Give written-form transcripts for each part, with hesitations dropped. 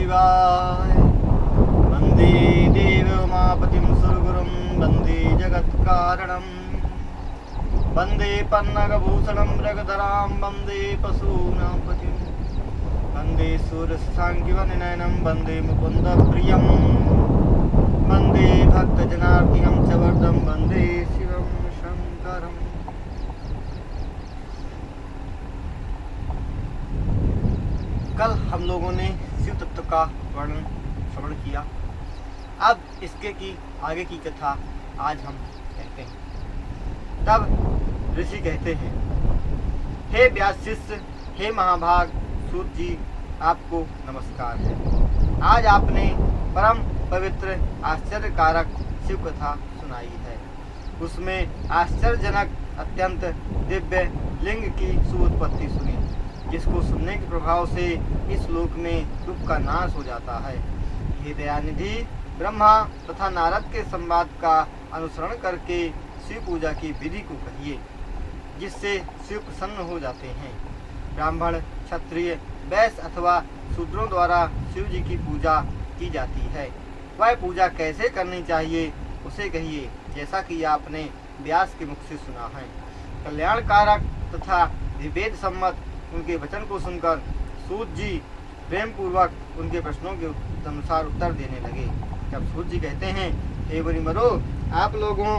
शिवाय। वंदे देवोमापतिं सुरगुरुं वंदे जगत्कारणं वंदे पन्नगभूषणं मृगधरां वंदे पशूनां पतिं वंदे सूर्यशशाङ्कवनिनयनं वंदे मुकुन्दप्रियं वंदे भक्तजनार्तिहं च वरदं वंदे शिवं शङ्करम्। कल हम लोगों ने शिव तत्व का वर्णन श्रवण किया। अब इसके की आगे की कथा आज हम कहते हैं। तब ऋषि कहते हैं, हे व्यास शिष्य, हे महाभाग सूत जी, आपको नमस्कार है। आज आपने परम पवित्र आश्चर्यकारक शिव कथा सुनाई है। उसमें आश्चर्यजनक अत्यंत दिव्य लिंग की सुउत्पत्ति सुनी, जिसको सुनने के प्रभाव से इस लोक में दुख का नाश हो जाता है। हे दयानिधि, ब्रह्मा तथा नारद के संवाद का अनुसरण करके शिव पूजा की विधि को कहिए, जिससे शिव प्रसन्न हो जाते हैं। ब्राह्मण, क्षत्रिय, वैश्य अथवा शूद्रों द्वारा शिव जी की पूजा की जाती है। वह पूजा कैसे करनी चाहिए उसे कहिए, जैसा कि आपने व्यास के मुख से सुना है। कल्याणकारक तथा विवेद सम्मत उनके वचन को सुनकर सूत जी प्रेम पूर्वक उनके प्रश्नों के अनुसार उत्तर देने लगे। जब सूत जी कहते हैं, हे मुनिमरो, आप लोगों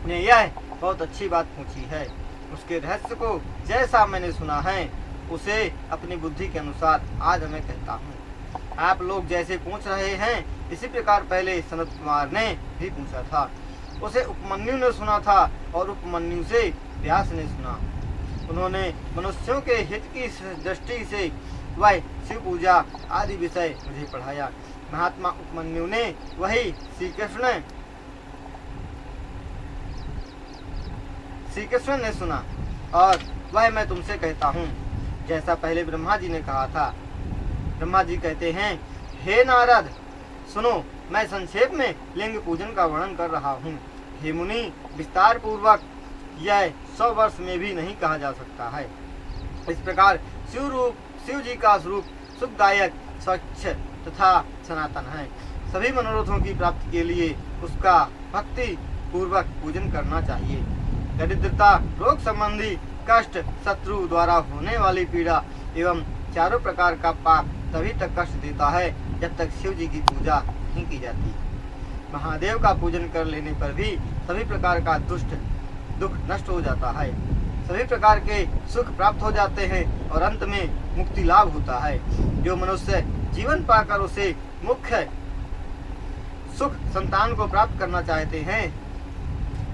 ने यह बहुत अच्छी बात पूछी है। उसके रहस्य को जैसा मैंने सुना है उसे अपनी बुद्धि के अनुसार आज मैं कहता हूँ। आप लोग जैसे पूछ रहे हैं इसी प्रकार पहले सनत कुमार ने भी पूछा था। उसे उपमन्यु ने सुना था और उपमन्यु से व्यास ने सुना। उन्होंने मनुष्यों के हित की दृष्टि से वह शिव पूजा आदि विषय मुझे पढ़ाया। महात्मा उपमन्यु ने वही श्री कृष्ण ने सुना और वह मैं तुमसे कहता हूँ, जैसा पहले ब्रह्मा जी ने कहा था। ब्रह्मा जी कहते हैं, हे नारद, सुनो, मैं संक्षेप में लिंग पूजन का वर्णन कर रहा हूँ। हे मुनि, विस्तार पूर्वक यह 100 वर्ष में भी नहीं कहा जा सकता है। इस प्रकार शिव जी का स्वरूप सुखदायक, स्वच्छ तथा सनातन है। सभी मनोरथों की प्राप्ति के लिए उसका भक्ति पूर्वक पूजन करना चाहिए। दरिद्रता, रोग संबंधी कष्ट, शत्रु द्वारा होने वाली पीड़ा एवं चारों प्रकार का पाप तभी तक कष्ट देता है जब तक शिव जी की पूजा नहीं की जाती। महादेव का पूजन कर लेने पर भी सभी प्रकार का दुख नष्ट हो जाता है। सभी प्रकार के सुख प्राप्त हो जाते हैं और अंत में मुक्ति लाभ होता है। जो मनुष्य जीवन पाकर उसे मुख्य सुख संतान को प्राप्त करना चाहते हैं,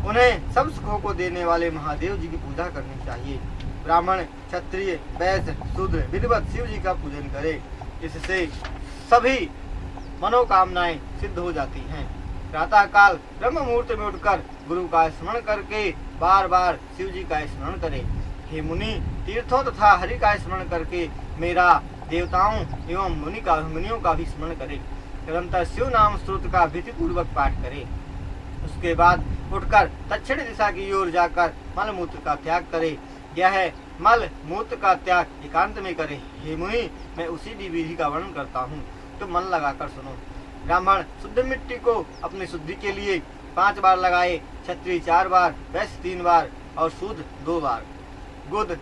उन्हें सब सुखों को देने वाले महादेव जी की पूजा करनी चाहिए। ब्राह्मण, क्षत्रिय, वैश्य, शूद्र विधिवत शिव जी का पूजन करे। इससे सभी मनोकामनाएं सिद्ध हो जाती हैं। प्रातः काल ब्रह्म मुहूर्त में उठकर गुरु का स्मरण करके बार बार शिव जी का स्मरण करें। हे मुनि, तीर्थों तथा हरि का स्मरण करके मेरा देवताओं एवं मुनियों का भी स्मरण करें। निरंतर शिव नाम स्तोत्र का भीति पूर्वक पाठ करें। उसके बाद उठकर दक्षिण दिशा की ओर जाकर मल मूत्र का त्याग करे। यह मल मूत्र का त्याग एकांत में करे। हे मुनि, मैं उसी विधि का वर्णन करता हूँ, तो मन लगाकर सुनो। ब्राह्मण शुद्ध मिट्टी को अपनी शुद्धि के लिए 5 बार लगाए, क्षत्रिय 4 बार, वैश्य 3 बार और शूद्र 2 बार। गुद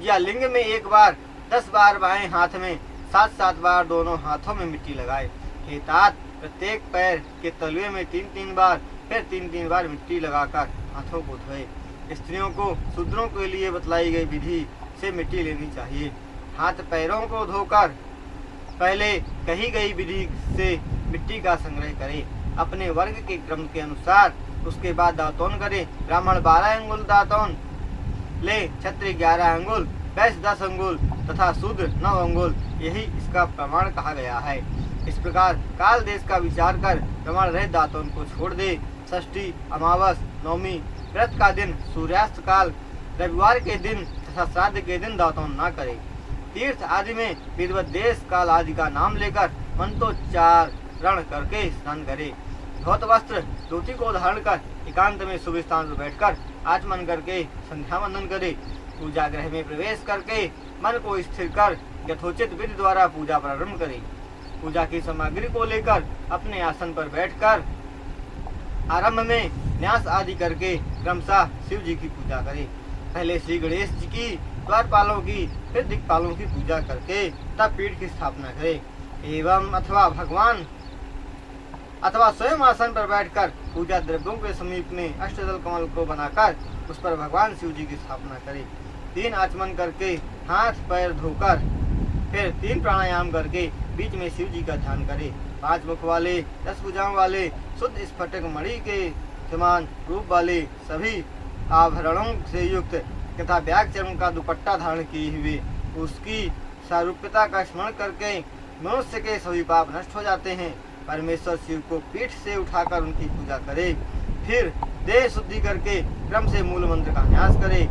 या लिंग में 1 बार, 10 बार बाएं हाथ में, 7-7 बार दोनों हाथों में मिट्टी लगाए। हे तात, प्रत्येक पैर के तलवे में 3-3 बार, फिर 3-3 बार मिट्टी लगाकर हाथों को धोए। स्त्रियों को शूद्रों के लिए बतलाई गई विधि से मिट्टी लेनी चाहिए। हाथ पैरों को धोकर पहले कही गई विधि से मिट्टी का संग्रह करें। अपने वर्ग के क्रम के अनुसार उसके बाद दातौन करें। ब्राह्मण 12 अंगुल दातौन ले, क्षत्रिय 11 अंगुल, वैश्य 10 अंगुल तथा शूद्र 9 अंगुल। यही इसका प्रमाण कहा गया है। इस प्रकार काल देश का विचार कर प्रमाण रहित दातौन को छोड़ दे। षष्ठी, अमावस, नवमी, व्रत का दिन, सूर्यास्त काल, रविवार के दिन तथा श्राद्ध के दिन दातौन न करे। तीर्थ आदि में विधिवत देश काल आदि का नाम लेकर मंत्रोच्चारण करके स्नान करे। धौत वस्त्र धोती को धारण कर एकांत में शुभ स्थान पर बैठकर आचमन करके संध्या वंदन करे। पूजा गृह में प्रवेश करके मन को स्थिर कर यथोचित विधि द्वारा पूजा प्रारंभ करे। पूजा की सामग्री को लेकर अपने आसन पर बैठकर आरंभ में न्यास आदि करके क्रमशः शिव जी की पूजा करें। पहले श्री गणेश जी की, द्वारपालों की, फिर दिक्पालों की पूजा करके तब पीठ की स्थापना करें। एवं अथवा भगवान अथवा स्वयं आसन पर बैठकर पूजा द्रव्यों के समीप में अष्टदल कमल को बनाकर उस पर भगवान शिव जी की स्थापना करें। 3 आचमन करके हाथ पैर धोकर फिर 3 प्राणायाम करके बीच में शिव जी का ध्यान करें। 5 मुख वाले, 10 भुजाओं वाले, शुद्ध स्फटिक मणि के समान रूप वाले, सभी आभरणों से युक्त तथा ब्याग चर्म का दुपट्टा धारण किए हुए उसकी सारूप्यता का स्मरण करके मनुष्य के सभी पाप नष्ट हो जाते हैं। परमेश्वर शिव को पीठ से उठाकर उनकी पूजा करे। फिर देह शुद्धि करके क्रम से मूल मंत्र का न्यास करे।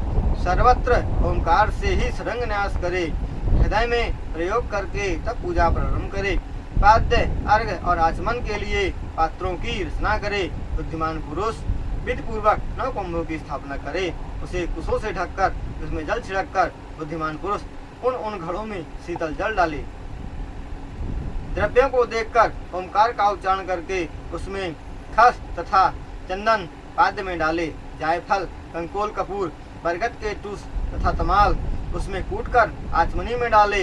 सर्वत्र ओंकार से ही सरंग न्यास करे। हृदय में प्रयोग करके तब पूजा प्रारंभ करे। पाद्य, अर्घ और आचमन के लिए पात्रों की रचना करे। बुद्धिमान पुरुष विधि पूर्वक 9 कुंभों की स्थापना करे। उसे कुशों से ढककर उसमें जल छिड़क कर बुद्धिमान पुरुष उन घड़ों में शीतल जल डाले। द्रव्यों को देखकर ओंकार का उच्चारण करके उसमें खस तथा चंदन पाद्य में डाले। जायफल, कंकोल, कपूर, बरगद के टूस तथा तमाल उसमें कूटकर आचमनी में डाले।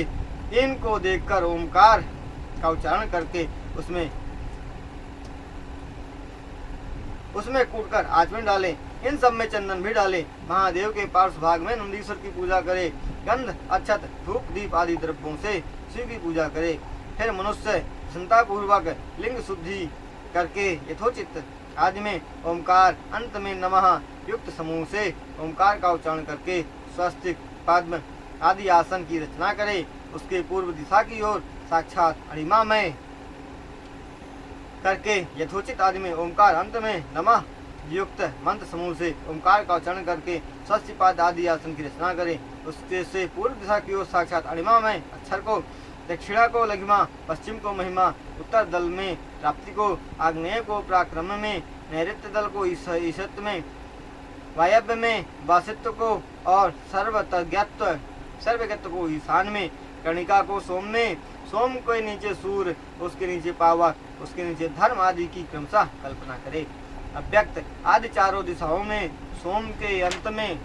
इनको देखकर ओंकार का उच्चारण करके उसमें कूटकर आचमनी डाले। इन सब में चंदन भी डाले। महादेव के पार्श्व भाग में नंदीश्वर की पूजा करे। गंध, अक्षत, धूप, दीप आदि द्रव्यों से शिव की पूजा करे। फिर मनुष्य प्रसन्नता पूर्वक लिंग शुद्धि करके यथोचित आदि में ओंकार, अंत में नमः युक्त समूह से ओंकार का उच्चारण करके स्वस्तिक, पद्म आदि आसन की रचना करे। उसके पूर्व दिशा की ओर साक्षात अणिमा में करके यथोचित आदि में ओंकार, अंत में नमः युक्त मंत्र समूह से ओंकार का उच्चारण करके स्वस्तिपाद आदि आसन की रचना करे। उसके से पूर्व दिशा की ओर साक्षात अणिमा में अक्षर को, दक्षिणा को लघिमा, पश्चिम को महिमा, उत्तर दल में प्राप्ति को, आग्नेय को पराक्रम में, नैऋत्य दल को ईशत्व में, वायव्य में वासित्व को और सर्वज्ञत्व को ईशान में, कर्णिका को सोम में, सोम के नीचे सूर्य, उसके नीचे पावक, उसके नीचे धर्म आदि की क्रमशः कल्पना करे। अव्यक्त आदि चारों दिशाओं में सोम के अंत में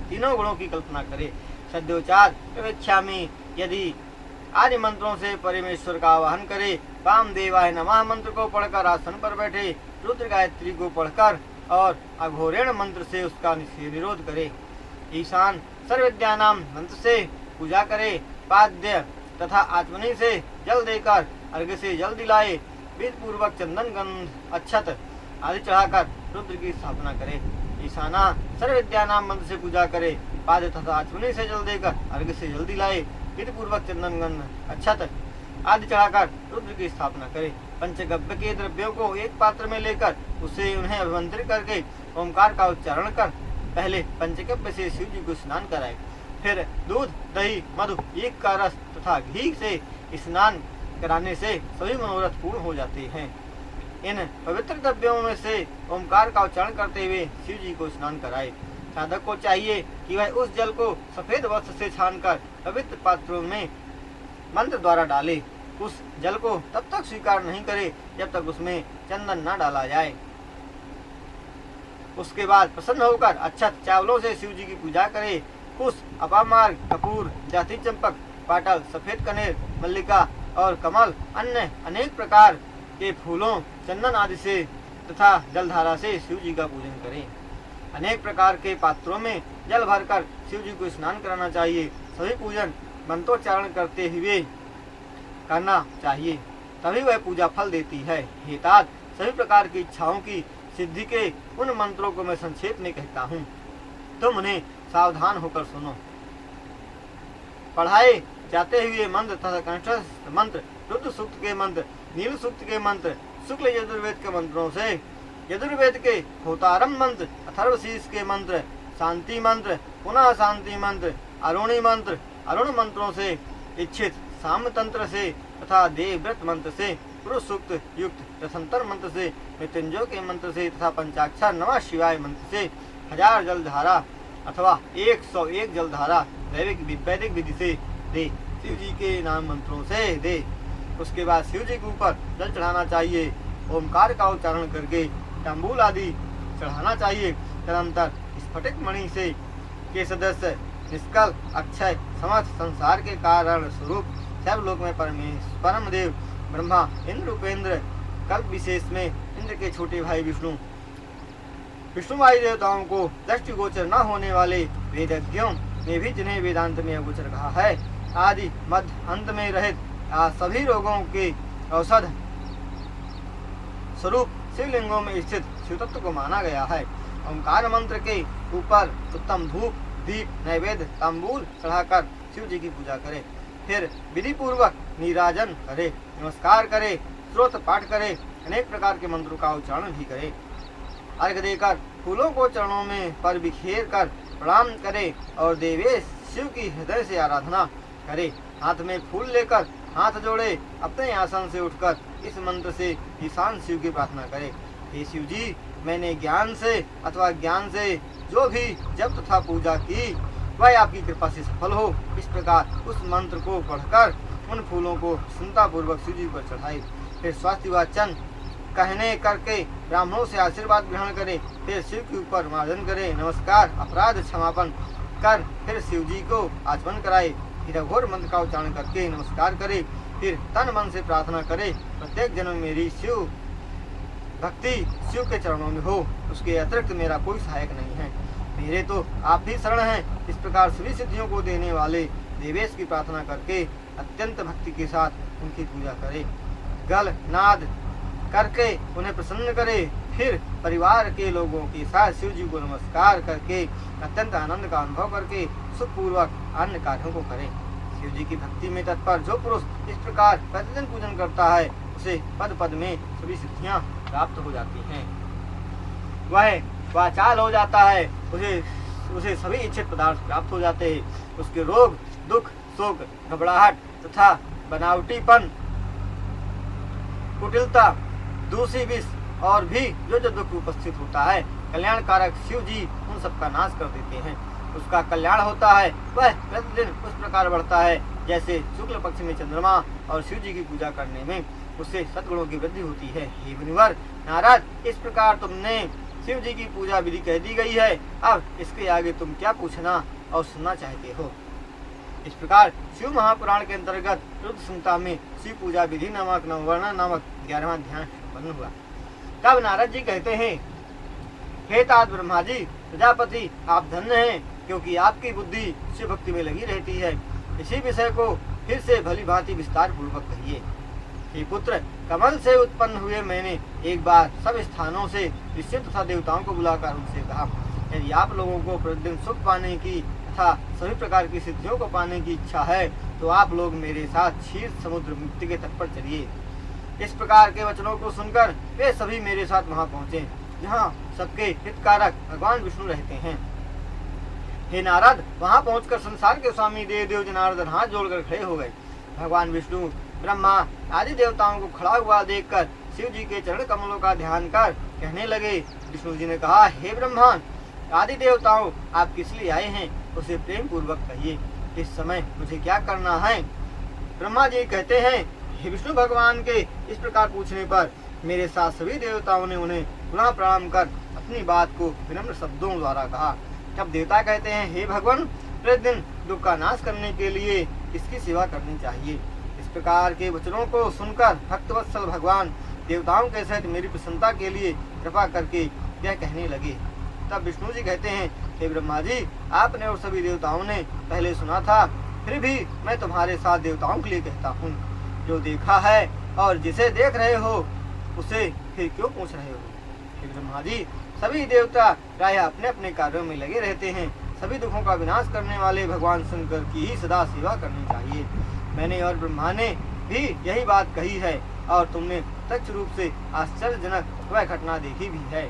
तीनों गुणों की कल्पना करे। सद्योचार प्रवेक्षा में यदि आदि मंत्रों से परमेश्वर का आवाहन करे। वाम देवाय नमः मंत्र को पढ़कर आसन पर बैठे। रुद्र गायत्री को पढ़कर और अघोरेण मंत्र से उसका निरोध करे। ईशान सर्वविद्यानाम मंत्र से पूजा करे। पाद्य तथा आचमनी से जल देकर अर्घ्य से जल दिलाए। विधि पूर्वक चंदन, गंध, अक्षत आदि चढ़ाकर रुद्र की स्थापना करे। ईशाना सर्वविद्यानाम मंत्र से पूजा करे। पाद्य तथा आचमनी से जल देकर अर्घ्य से जल दिलाए। विधि पूर्वक चंदन, गंध, अक्षत आदि चढ़ाकर रुद्र की स्थापना करे। पंचगव्य के द्रव्यों को एक पात्र में लेकर उसे उन्हें अभिमंत्रित करके ओंकार का उच्चारण कर पहले पंचगव्य से शिव जी को स्नान कराए। फिर दूध, दही, मधु, ईख का रस तथा घी से स्नान कराने से सभी मनोरथ पूर्ण हो जाते हैं। इन पवित्र द्रव्यों में से ओंकार का उच्चारण करते हुए शिव जी को स्नान कराए। साधक को चाहिए कि वह उस जल को सफेद वस्त्र से छानकर पवित्र पात्रों में मंत्र द्वारा डाले। उस जल को तब तक स्वीकार नहीं करे जब तक उसमें चंदन न डाला जाए। उसके बाद प्रसन्न होकर अक्षत चावलों से शिव जी की पूजा करे। कुश, अपामार्ग, कपूर, जाति चंपक, पाटल, सफेद कनेर, मल्लिका और कमल अन्य अनेक प्रकार के फूलों, चंदन आदि से तथा जलधारा से शिव जी का पूजन करें। अनेक प्रकार के पात्रों में जल भरकर शिव जी को स्नान कराना चाहिए। सभी पूजन मंत्रोच्चारण करते हुए करना चाहिए, तभी वह पूजा फल देती है। हे तात, सभी प्रकार की इच्छाओं की सिद्धि के उन मंत्रों को मैं संक्षेप में कहता हूँ, तुम उन्हें सावधान होकर सुनो। पढ़ाए जाते हुए मंत्र तथा कंठस्थ मंत्र, रुद्र सूक्त के मंत्र, नील सूक्त के मंत्र, शुक्ल यजुर्वेद के मंत्रों से यजुर्वेद के होतारम मंत्र, अथर्वशीष के मंत्र, शांति मंत्र, पुनः शांति मंत्र, अरुणी मंत्र, अरुण मंत्रों से इच्छित साम तंत्र से तथा देवव्रत मंत्र से, पुरुष सूक्त युक्त रसंतर मंत्र से, मृत्युंजय के मंत्र से तथा पंचाक्षर नमः शिवाय मंत्र से 1000 जलधारा अथवा 101 जलधारा वैदिक विधि से दे। शिव जी के नाम मंत्रों से दे। उसके बाद शिव जी के ऊपर जल चढ़ाना चाहिए। ओमकार का उच्चारण करके तंबूल आदि चढ़ाना चाहिए। तदनंतर स्फटिक मणि से के सदस्य निष्कल अक्षय समस्त संसार के कारण स्वरूप सब लोक में परम देव ब्रह्मा इंद्र उपेंद्र कल्प विशेष में इंद्र के छोटे भाई विष्णुवायु देवताओं को दृष्टिगोचर न होने वाले वेदज्ञों ने भी जिन्हें वेदांत में अगोचर कहा है, आदि मध्य अंत में रहित सभी रोगों के औषध स्वरूप शिवलिंगों में स्थित शिव तत्व को माना गया है। ओंकार मंत्र के ऊपर उत्तम धूप दीप नैवेद्य तांबूल चढ़ाकर शिव जी की पूजा करे। फिर विधि पूर्वक नीराजन करे, नमस्कार करे, स्रोत पाठ करे, अनेक प्रकार के मंत्रों का उच्चारण भी करे। अर्घ देकर फूलों को चरणों में पर बिखेर कर प्रणाम करे और देवेश शिव की हृदय से आराधना करे। हाथ में फूल लेकर हाथ जोड़े अपने आसन से उठकर इस मंत्र से ईशान शिव की प्रार्थना करे। हे शिव जी, मैंने ज्ञान से अथवा ज्ञान से जो भी जप तथा पूजा की वह आपकी कृपा से सफल हो। इस प्रकार उस मंत्र को पढ़कर उन फूलों को प्रसन्नता पूर्वक शिव जी पर चढ़ाए। फिर स्वास्थ्य वचन कहने करके ब्राह्मणों से आशीर्वाद ग्रहण करे। फिर शिव के ऊपर मार्जन करे, नमस्कार अपराध क्षमापन कर फिर शिव जी को आचमन कराए। फिर अघोर मंत्र का उच्चारण करके नमस्कार करे। फिर तन मन से प्रार्थना करे, प्रत्येक जन्म मेरी शिव भक्ति शिव के चरणों में हो, उसके अतिरिक्त मेरा कोई सहायक नहीं है, मेरे तो आप भी शरण हैं। इस प्रकार सभी सिद्धियों को देने वाले देवेश की प्रार्थना करके अत्यंत भक्ति के साथ उनकी पूजा करे। गल नाद करके उन्हें प्रसन्न करे। फिर परिवार के लोगों के साथ शिव जी को नमस्कार करके अत्यंत आनंद का अनुभव करके सुखपूर्वक अन्य कार्यों को करे। शिव जी की भक्ति में तत्पर जो पुरुष इस प्रकार प्रतिदिन पूजन करता है उसे पद पद में सभी सिद्धियां प्राप्त हो जाती हैं। वह वाचाल हो जाता है, उसे सभी इच्छित पदार्थ प्राप्त हो जाते हैं। उसके रोग दुख शोक घबराहट तथा बनावटीपन कुटिलता दूसरी विष और भी जो जो दुख उपस्थित होता है कल्याणकारक शिव जी उन सब का नाश कर देते हैं। उसका कल्याण होता है, वह प्रतिदिन उस प्रकार बढ़ता है जैसे शुक्ल पक्ष में चंद्रमा और शिव जी की पूजा करने में उससे सद्गुणों की वृद्धि होती है। हे मुनिवर नारद, इस प्रकार तुमने शिव जी की पूजा विधि कह दी गई है, अब इसके आगे तुम क्या पूछना और सुनना चाहते हो। इस प्रकार शिव महापुराण के अंतर्गत रुद्र संहिता में शिव पूजा विधि नामक नववर्ण नामक 11वां अध्याय संपन्न हुआ। तब नारद जी कहते हैं, हे तात ब्रह्मा जी, प्रजापति आप धन्य हैं, क्योंकि आपकी बुद्धि शिव भक्ति में लगी रहती है। इसी विषय को फिर से भली भांति विस्तार पूर्वक कहिए। हे पुत्र, कमल से उत्पन्न हुए मैंने एक बार सब स्थानों से ऋषियों तथा देवताओं को बुलाकर उनसे कहा, यदि आप लोगों को प्रतिदिन सुख पाने की तथा सभी प्रकार की सिद्धियों को पाने की इच्छा है तो आप लोग मेरे साथ क्षीर समुद्र मुक्ति के तट पर चलिए। इस प्रकार के वचनों को सुनकर वे सभी मेरे साथ वहां पहुंचे जहां सबके हितकारक भगवान विष्णु रहते हैं। हे नारद, वहां पहुंचकर संसार के स्वामी देव जनार्दन हाथ जोड़कर खड़े हो गए। भगवान विष्णु ब्रह्मा आदि देवताओं को खड़ा हुआ देखकर शिव जी के चरण कमलों का ध्यान कर कहने लगे। विष्णु जी ने कहा, हे ब्रह्मा आदि देवताओं, आप किस लिए आए हैं उसे प्रेम पूर्वक कहिए। इस समय मुझे क्या करना है। ब्रह्मा जी कहते हैं, हे विष्णु भगवान के इस प्रकार पूछने पर मेरे साथ सभी देवताओं ने उन्हें पुनः प्रणाम कर अपनी बात को विनम्र शब्दों द्वारा कहा। तब देवता कहते हैं, हे भगवान, प्रतिदिन दुख का नाश करने के लिए किसकी सेवा करनी चाहिए। इस प्रकार के वचनों को सुनकर भक्तवत्सल भगवान देवताओं के सहित मेरी प्रसन्नता के लिए कृपा करके यह कहने लगे। तब विष्णु जी कहते हैं, हे ब्रह्मा जी, आपने और सभी देवताओं ने पहले सुना था, फिर भी मैं तुम्हारे साथ देवताओं के लिए कहता हूँ। जो देखा है और जिसे देख रहे हो उसे फिर क्यों पूछ रहे हो। हे ब्रह्मा जी, सभी देवता प्रायः अपने अपने कार्यों में लगे रहते हैं। सभी दुखों का विनाश करने वाले भगवान शंकर की ही सदा सेवा करनी चाहिए। मैंने और ब्रह्मा ने भी यही बात कही है और तुमने प्रत्यक्ष रूप से आश्चर्यजनक वह घटना देखी भी है।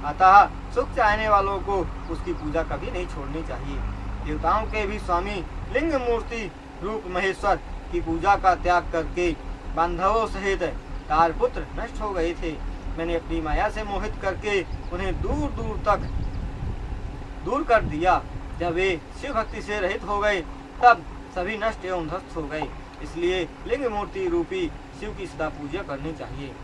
अतः सुख चाहने वालों को उसकी पूजा कभी नहीं छोड़नी चाहिए। देवताओं के भी स्वामी लिंग मूर्ति रूप महेश्वर की पूजा का त्याग करके बांधवों सहित तारपुत्र नष्ट हो गए थे। मैंने अपनी माया से मोहित करके उन्हें दूर दूर तक दूर कर दिया। जब वे शिव भक्ति से रहित हो गए तब सभी नष्ट एवं ध्वस्त हो गए। इसलिए लिंग मूर्ति रूपी शिव की सदा पूजा करनी चाहिए।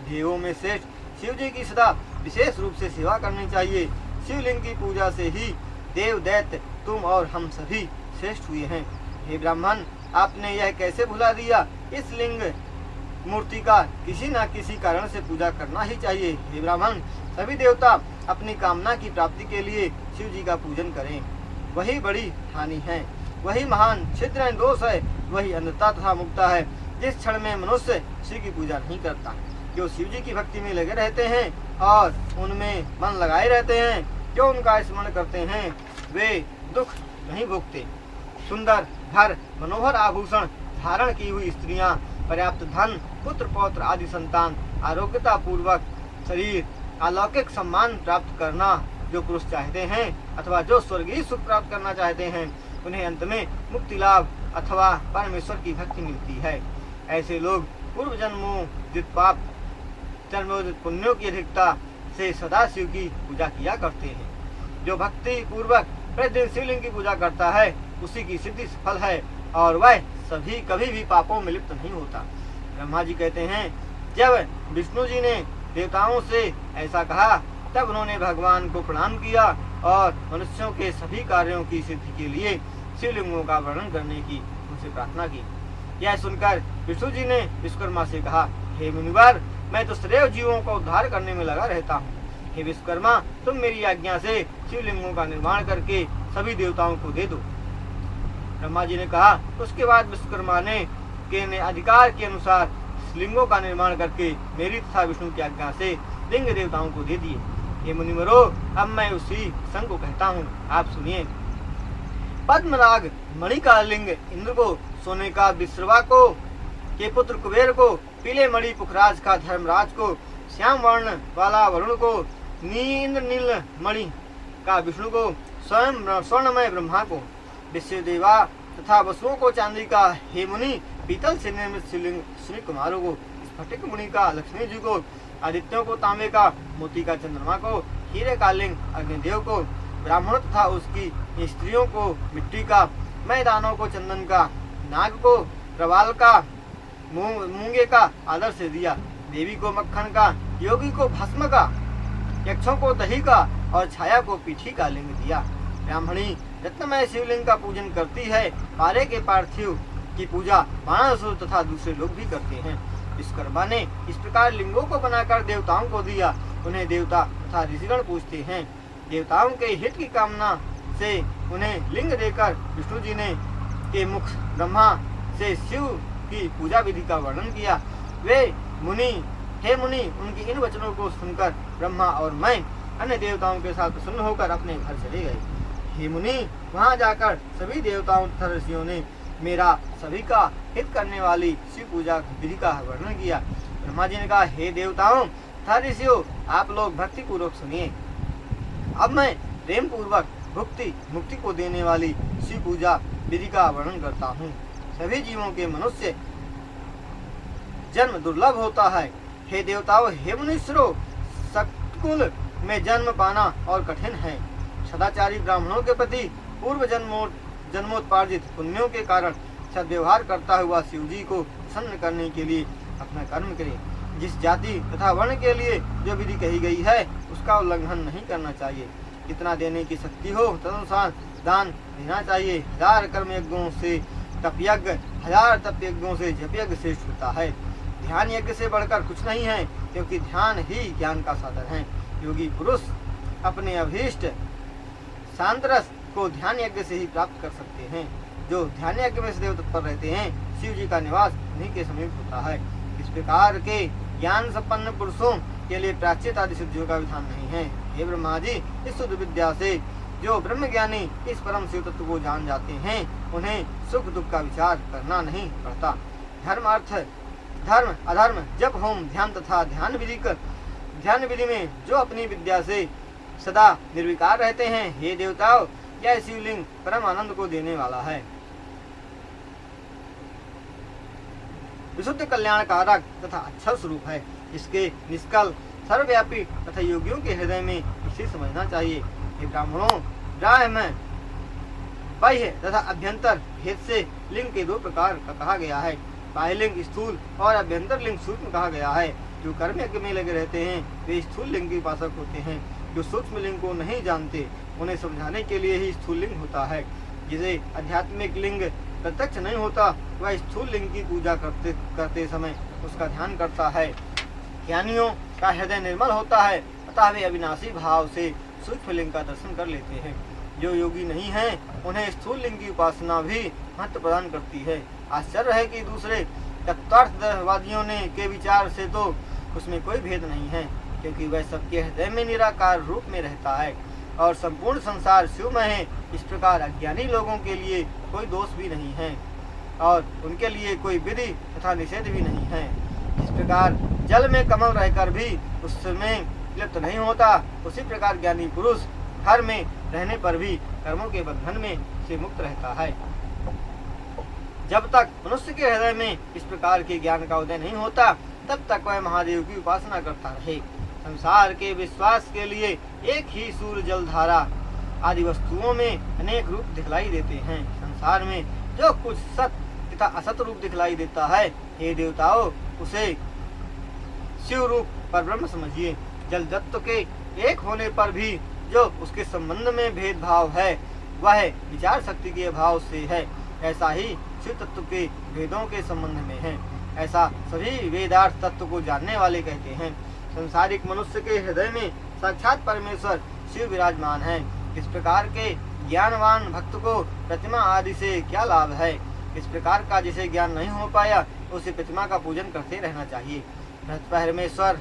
देवों में श्रेष्ठ शिव जी की सदा विशेष रूप से सेवा करनी चाहिए। शिवलिंग की पूजा से ही देव दैत्य तुम और हम सभी श्रेष्ठ हुए हैं। हे ब्राह्मण, आपने यह कैसे भुला दिया? इस लिंग मूर्ति का किसी न किसी कारण से पूजा करना ही चाहिए। हे ब्राह्मण, सभी देवता अपनी कामना की प्राप्ति के लिए शिव जी का पूजन करें। वही बड़ी हानि है, वही महान छिद्र दोष है, वही अंधता तथा मुक्ता है। जिस क्षण में मनुष्य शिव की पूजा नहीं करता, जो शिव जी की भक्ति में लगे रहते हैं और उनमें मन लगाए रहते हैं, जो उनका स्मरण करते हैं, वे दुख नहीं भोगते। सुंदर घर, मनोहर आभूषण धारण की हुई स्त्रियां, पर्याप्त धन, पुत्र पौत्र आदि संतान, आरोग्यता पूर्वक शरीर, अलौकिक सम्मान प्राप्त करना जो पुरुष चाहते हैं अथवा जो स्वर्गीय सुख प्राप्त करना चाहते हैं, उन्हें अंत में मुक्ति लाभ अथवा परमेश्वर की भक्ति मिलती है। ऐसे लोग पूर्व जन्मों जित पाप जन्मोदित पुण्यों की अधिकता से सदा शिव की पूजा किया करते हैं। जो भक्ति पूर्वक प्रतिदिन शिवलिंग की पूजा करता है, उसी की सिद्धि सफल है और वह सभी कभी भी पापों में लिप्त नहीं होता। ब्रह्मा जी कहते हैं, जब विष्णु जी ने देवताओं से ऐसा कहा, तब उन्होंने भगवान को प्रणाम किया और मनुष्यों के सभी कार्यों की सिद्धि के लिए शिवलिंगों का वर्णन करने की उनसे प्रार्थना की। यह सुनकर विष्णु जी ने विश्वकर्मा से कहा, हे मुनिवर, मैं तो सदैव जीवों का उद्धार करने में लगा रहता हूँ। हे विश्वकर्मा, तुम मेरी आज्ञा से शिवलिंगों का निर्माण करके सभी देवताओं को दे दो। ब्रह्मा जी ने कहा। उसके बाद विश्वकर्मा ने अधिकार के अनुसार लिंगों का निर्माण करके मेरी तथा विष्णु की आज्ञा से लिंग देवताओं को दे दिए। ये मुनिवरो, अब मैं उसी संग को कहता हूँ, आप सुनिए। पद्मराग मणि का लिंग इंद्र को, सोने का विश्रवा को, के पुत्र कुबेर को, पीले मणि पुखराज का धर्मराज को, श्याम वर्ण वाला वरुण को, नींद नील मणि का विष्णु को, स्वयं स्वर्णमय ब्रह्मा को, विश्वदेवा तथा वसुओं को चांदी का हे मुनि, पीतल से निर्मित शिवलिंग श्री कुमारों को, स्फटिक मुनि का लक्ष्मी जी को, आदित्यों को तांबे का, मोती का चंद्रमा को, हीरे का लिंग अग्निदेव को, ब्राह्मण तथा उसकी स्त्रियों को मिट्टी का, मैदानों को चंदन का, नाग को प्रवाल का, मूंगे का आदर से दिया, देवी को मक्खन का, योगी को भस्म का, यक्षों को दही का और छाया को पीठी का लिंग दिया। ब्राह्मणी रत्नमय शिवलिंग का पूजन करती है। पारे के पार्थिव की पूजा बाणासुर तथा दूसरे लोग भी करते हैं। विश्वकर्मा ने इस प्रकार लिंगों को बनाकर देवताओं को दिया। उन्हें देवता तथा ऋषिगण पूजते हैं। देवताओं के हित की कामना से उन्हें लिंग देकर विष्णु जी ने के मुख ब्रह्मा से शिव की पूजा विधि का वर्णन किया। वे मुनि, हे मुनि, उनकी इन वचनों को सुनकर ब्रह्मा और मैं अन्य देवताओं के साथ प्रसन्न होकर अपने घर चले गए। हे मुनि, वहां जाकर सभी देवताओं तथा ऋषियों ने मेरा सभी का हित करने वाली शिव पूजा विधि का वर्णन किया। ब्रह्मा जी ने कहा, हे देवताओं तथा ऋषियों, आप लोग भक्ति पूर्वक सुनिए। अब मैं प्रेम पूर्वक भुक्ति मुक्ति को देने वाली शिव पूजा विधि का वर्णन करता हूँ। सभी जीवों के मनुष्य जन्म दुर्लभ होता है। हे देवताओं, हे मुनीश्वरों, सत्कुल में जन्म पाना और कठिन है। सदाचारी ब्राह्मणों के प्रति पूर्व जन्मोत्पार्जित पुण्यों के कारण सद्व्यवहार करता हुआ शिव जी को प्रसन्न करने के लिए अपना कर्म करें। जिस जाति तथा वर्ण के लिए जो विधि कही गई है, उसका उल्लंघन नहीं करना चाहिए। कितना देने की शक्ति हो तदनुसार दान देना चाहिए। 1000 कर्म यज्ञों से तप यज्ञ, 1000 तप यज्ञों से जप यज्ञ श्रेष्ठ होता है। ध्यान यज्ञ से बढ़कर कुछ नहीं है, क्योंकि ध्यान ही ज्ञान का साधन है। योगी पुरुष अपने अभीष्ट शांतरस को ध्यान यज्ञ से ही प्राप्त कर सकते हैं। जो ध्यान यज्ञ में सदैव तत्पर रहते हैं, शिव जी का निवास उन्हीं के समीप होता है। इस प्रकार के ज्ञान संपन्न पुरुषों के लिए प्राच्यत आदि सिद्धियों का विधान नहीं है। हे ब्रह्मा जी, इस शुद्ध विद्या से जो ब्रह्म ज्ञानी इस परम शिव तत्व को जान जाते हैं, उन्हें सुख दुख का विचार करना नहीं पड़ता। धर्म अर्थ धर्म अधर्म जप होम ध्यान तथा ध्यान विधि में जो अपनी विद्या से सदा निर्विकार रहते हैं, हे देवताओं, यह शिवलिंग परम आनंद को देने वाला है। विशुद्ध कल्याण कारक तथा अच्छा स्वरूप है। इसके निष्कल सर्वव्यापी तथा योगियों के हृदय में इसे समझना चाहिए। हे ब्राह्मणों, ब्राह्म बाह्य तथा अभ्यंतर भेद से लिंग के दो प्रकार का कहा गया है। बाह्य लिंग स्थूल और अभ्यंतर लिंग सूक्ष्म कहा गया है। जो कर्म यज्ञ में लगे रहते हैं वे स्थूल लिंग के उपासक होते हैं। जो सूक्ष्म लिंग को नहीं जानते उन्हें समझाने के लिए ही स्थूल लिंग होता है। जिसे आध्यात्मिक लिंग प्रत्यक्ष नहीं होता वह स्थूल लिंग की पूजा करते समय उसका ध्यान करता है। ज्ञानियों का हृदय निर्मल होता है अतः वे अविनाशी भाव से सूक्ष्म लिंग का दर्शन कर लेते हैं। जो योगी नहीं हैं उन्हें स्थूल लिंग की उपासना भी महत्व प्रदान करती है। आश्चर्य है कि दूसरे तत्वार्थवादियों ने के विचार से तो उसमें कोई भेद नहीं है, क्योंकि वह सबके हृदय में निराकार रूप में रहता है और संपूर्ण संसार शिवमय है। इस प्रकार अज्ञानी लोगों के लिए कोई दोष भी नहीं है और उनके लिए कोई विधि तथा निषेध भी नहीं है। इस प्रकार जल में कमल रहकर भी उसमें लिप्त नहीं होता, उसी प्रकार ज्ञानी पुरुष घर में रहने पर भी कर्मों के बंधन में से मुक्त रहता है। जब तक मनुष्य के हृदय में इस प्रकार के ज्ञान का उदय नहीं होता तब तक वह महादेव की उपासना करता रहे। संसार के विश्वास के लिए एक ही सूर्य जल धारा आदि वस्तुओं में अनेक रूप दिखलाई देते हैं। संसार में जो कुछ सत्य तथा असत रूप दिखलाई देता है, हे देवताओं, उसे शिव रूप पर ब्रह्म समझिए। जल तत्व के एक होने पर भी जो उसके संबंध में भेदभाव है वह विचार शक्ति के अभाव से है, ऐसा ही शिव तत्व के वेदों के संबंध में है। ऐसा सभी वेदार्थ तत्व को जानने वाले कहते हैं। संसारिक मनुष्य के हृदय में साक्षात परमेश्वर शिव विराजमान है। इस प्रकार के ज्ञानवान भक्त को प्रतिमा आदि से क्या लाभ है। इस प्रकार का जिसे ज्ञान नहीं हो पाया उसे प्रतिमा का पूजन करते रहना चाहिए। परमेश्वर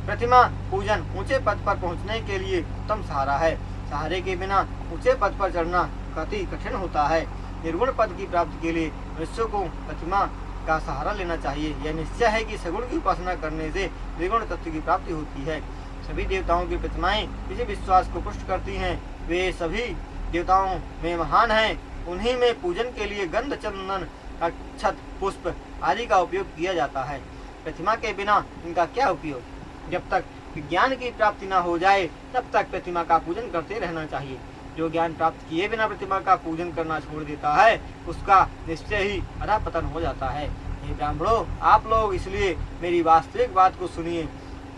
प्रतिमा पूजन ऊंचे पद पर पहुंचने के लिए उत्तम सहारा है। सहारे के बिना ऊंचे पद पर चढ़ना अति कठिन होता है। निर्गुण पद की प्राप्ति के लिए मनुष्य को प्रतिमा का सहारा लेना चाहिए। यह निश्चय है कि सगुण की उपासना करने से त्रिगुण तत्व की प्राप्ति होती है। सभी देवताओं की प्रतिमाएं इसी विश्वास को पुष्ट करती हैं। वे सभी देवताओं में महान हैं। उन्हीं में पूजन के लिए गंध, चंदन, अक्षत, पुष्प आदि का उपयोग किया जाता है। प्रतिमा के बिना इनका क्या उपयोग। जब तक विज्ञान की प्राप्ति न हो जाए तब तक प्रतिमा का पूजन करते रहना चाहिए। जो ज्ञान प्राप्त किए बिना प्रतिमा का पूजन करना छोड़ देता है उसका निश्चय ही अधःपतन हो जाता है। हे ब्राह्मणों, आप लोग इसलिए मेरी वास्तविक बात को सुनिए।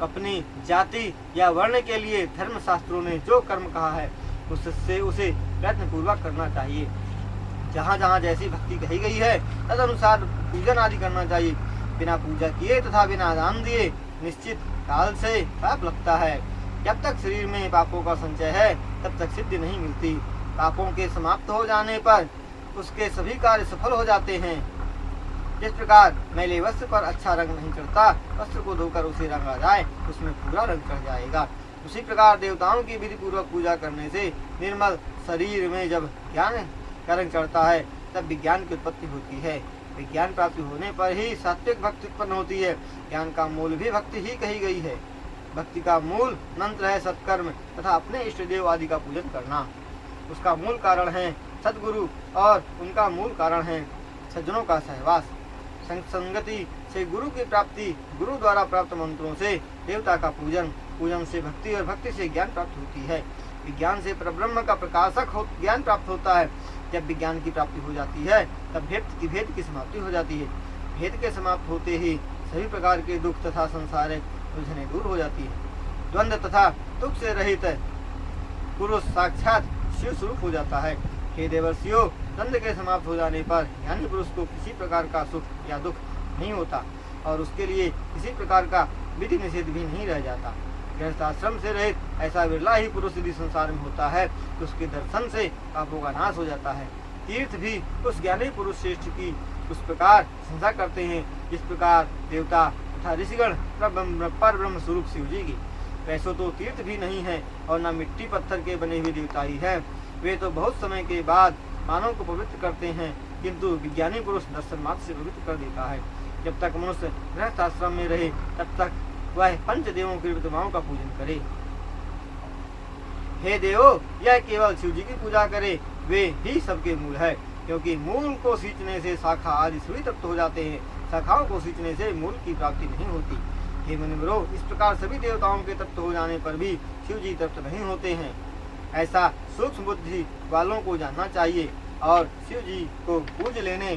अपनी जाति या वर्ण के लिए धर्म शास्त्रों ने जो कर्म कहा है उससे उसे प्रयत्न पूर्वक करना चाहिए। जहाँ जहाँ जैसी भक्ति कही गई है तद अनुसार पूजन आदि करना चाहिए। बिना पूजा किए तथा बिना दान दिए निश्चित काल से पाप लगता है। जब तक शरीर में पापों का संचय है तब तक सिद्धि नहीं मिलती। पापों के समाप्त हो जाने पर उसके सभी कार्य सफल हो जाते हैं। जिस प्रकार मैले वस्त्र पर अच्छा रंग नहीं चढ़ता, वस्त्र को धोकर उसे रंगा जाए उसमें पूरा रंग चढ़ जाएगा, उसी प्रकार देवताओं की विधि पूर्वक पूजा करने से निर्मल शरीर में जब ज्ञान का रंग चढ़ता है तब विज्ञान की उत्पत्ति होती है। विज्ञान प्राप्ति होने पर ही सात्विक भक्ति उत्पन्न होती है। ज्ञान का मूल भी भक्ति ही कही गई है। भक्ति का मूल मंत्र है सत्कर्म तथा अपने इष्ट देव आदि का पूजन करना। उसका मूल कारण है सद्गुरु और उनका मूल कारण है सज्जनों का सहवास। संगति से गुरु की प्राप्ति, गुरु द्वारा प्राप्त मंत्रों से देवता का पूजन, पूजन से भक्ति और भक्ति से ज्ञान प्राप्त होती है। विज्ञान से परब्रह्म का प्रकाशक ज्ञान प्राप्त होता है। जब विज्ञान की प्राप्ति हो जाती है तब भेद की समाप्ति हो जाती है। भेद के समाप्त होते ही सभी प्रकार के दुख तथा संसारिक उलझने दूर हो जाती है। द्वंद्व तथा दुख से रहित पुरुष साक्षात शिव स्वरूप हो जाता है। हे देवर्षियों, द्वंद्व के समाप्त हो जाने पर ज्ञानी पुरुष को किसी प्रकार का सुख या दुख नहीं होता और उसके लिए किसी प्रकार का विधि निषेध भी नहीं रह जाता। गृहस्थाश्रम से रहित ऐसा विरला ही पुरुष यदि संसार में होता है तो उसके दर्शन से पापों का नाश हो जाता है। तीर्थ भी उस ज्ञानी पुरुष श्रेष्ठ की उस प्रकार प्रशंसा करते हैं जिस प्रकार देवता तथा ऋषिगण पर ब्रह्म स्वरूप शिव जी की। वैसे तो तीर्थ भी नहीं है और न मिट्टी पत्थर के बने हुए देवता ही है। वे तो बहुत समय के बाद मानव को पवित्र करते हैं, किंतु विज्ञानी पुरुष दर्शन मात्र से पवित्र कर देता है। जब तक मनुष्य गृहस्थाश्रम में रहे तब तक वह पंच देवों की प्रतिमाओं का पूजन करे। हे देवो, यह केवल शिव जी की पूजा करे, वे ही सबके मूल है, क्योंकि मूल को सींचने से शाखा आदि सभी तृप्त हो जाते हैं। शाखाओं को सींचने से मूल की प्राप्ति नहीं होती। हे मुनिवरों, इस प्रकार सभी देवताओं के तृप्त हो जाने पर भी शिव जी तृप्त नहीं होते हैं। ऐसा सूक्ष्म बुद्धि वालों को जानना चाहिए। और शिव जी को पूज लेने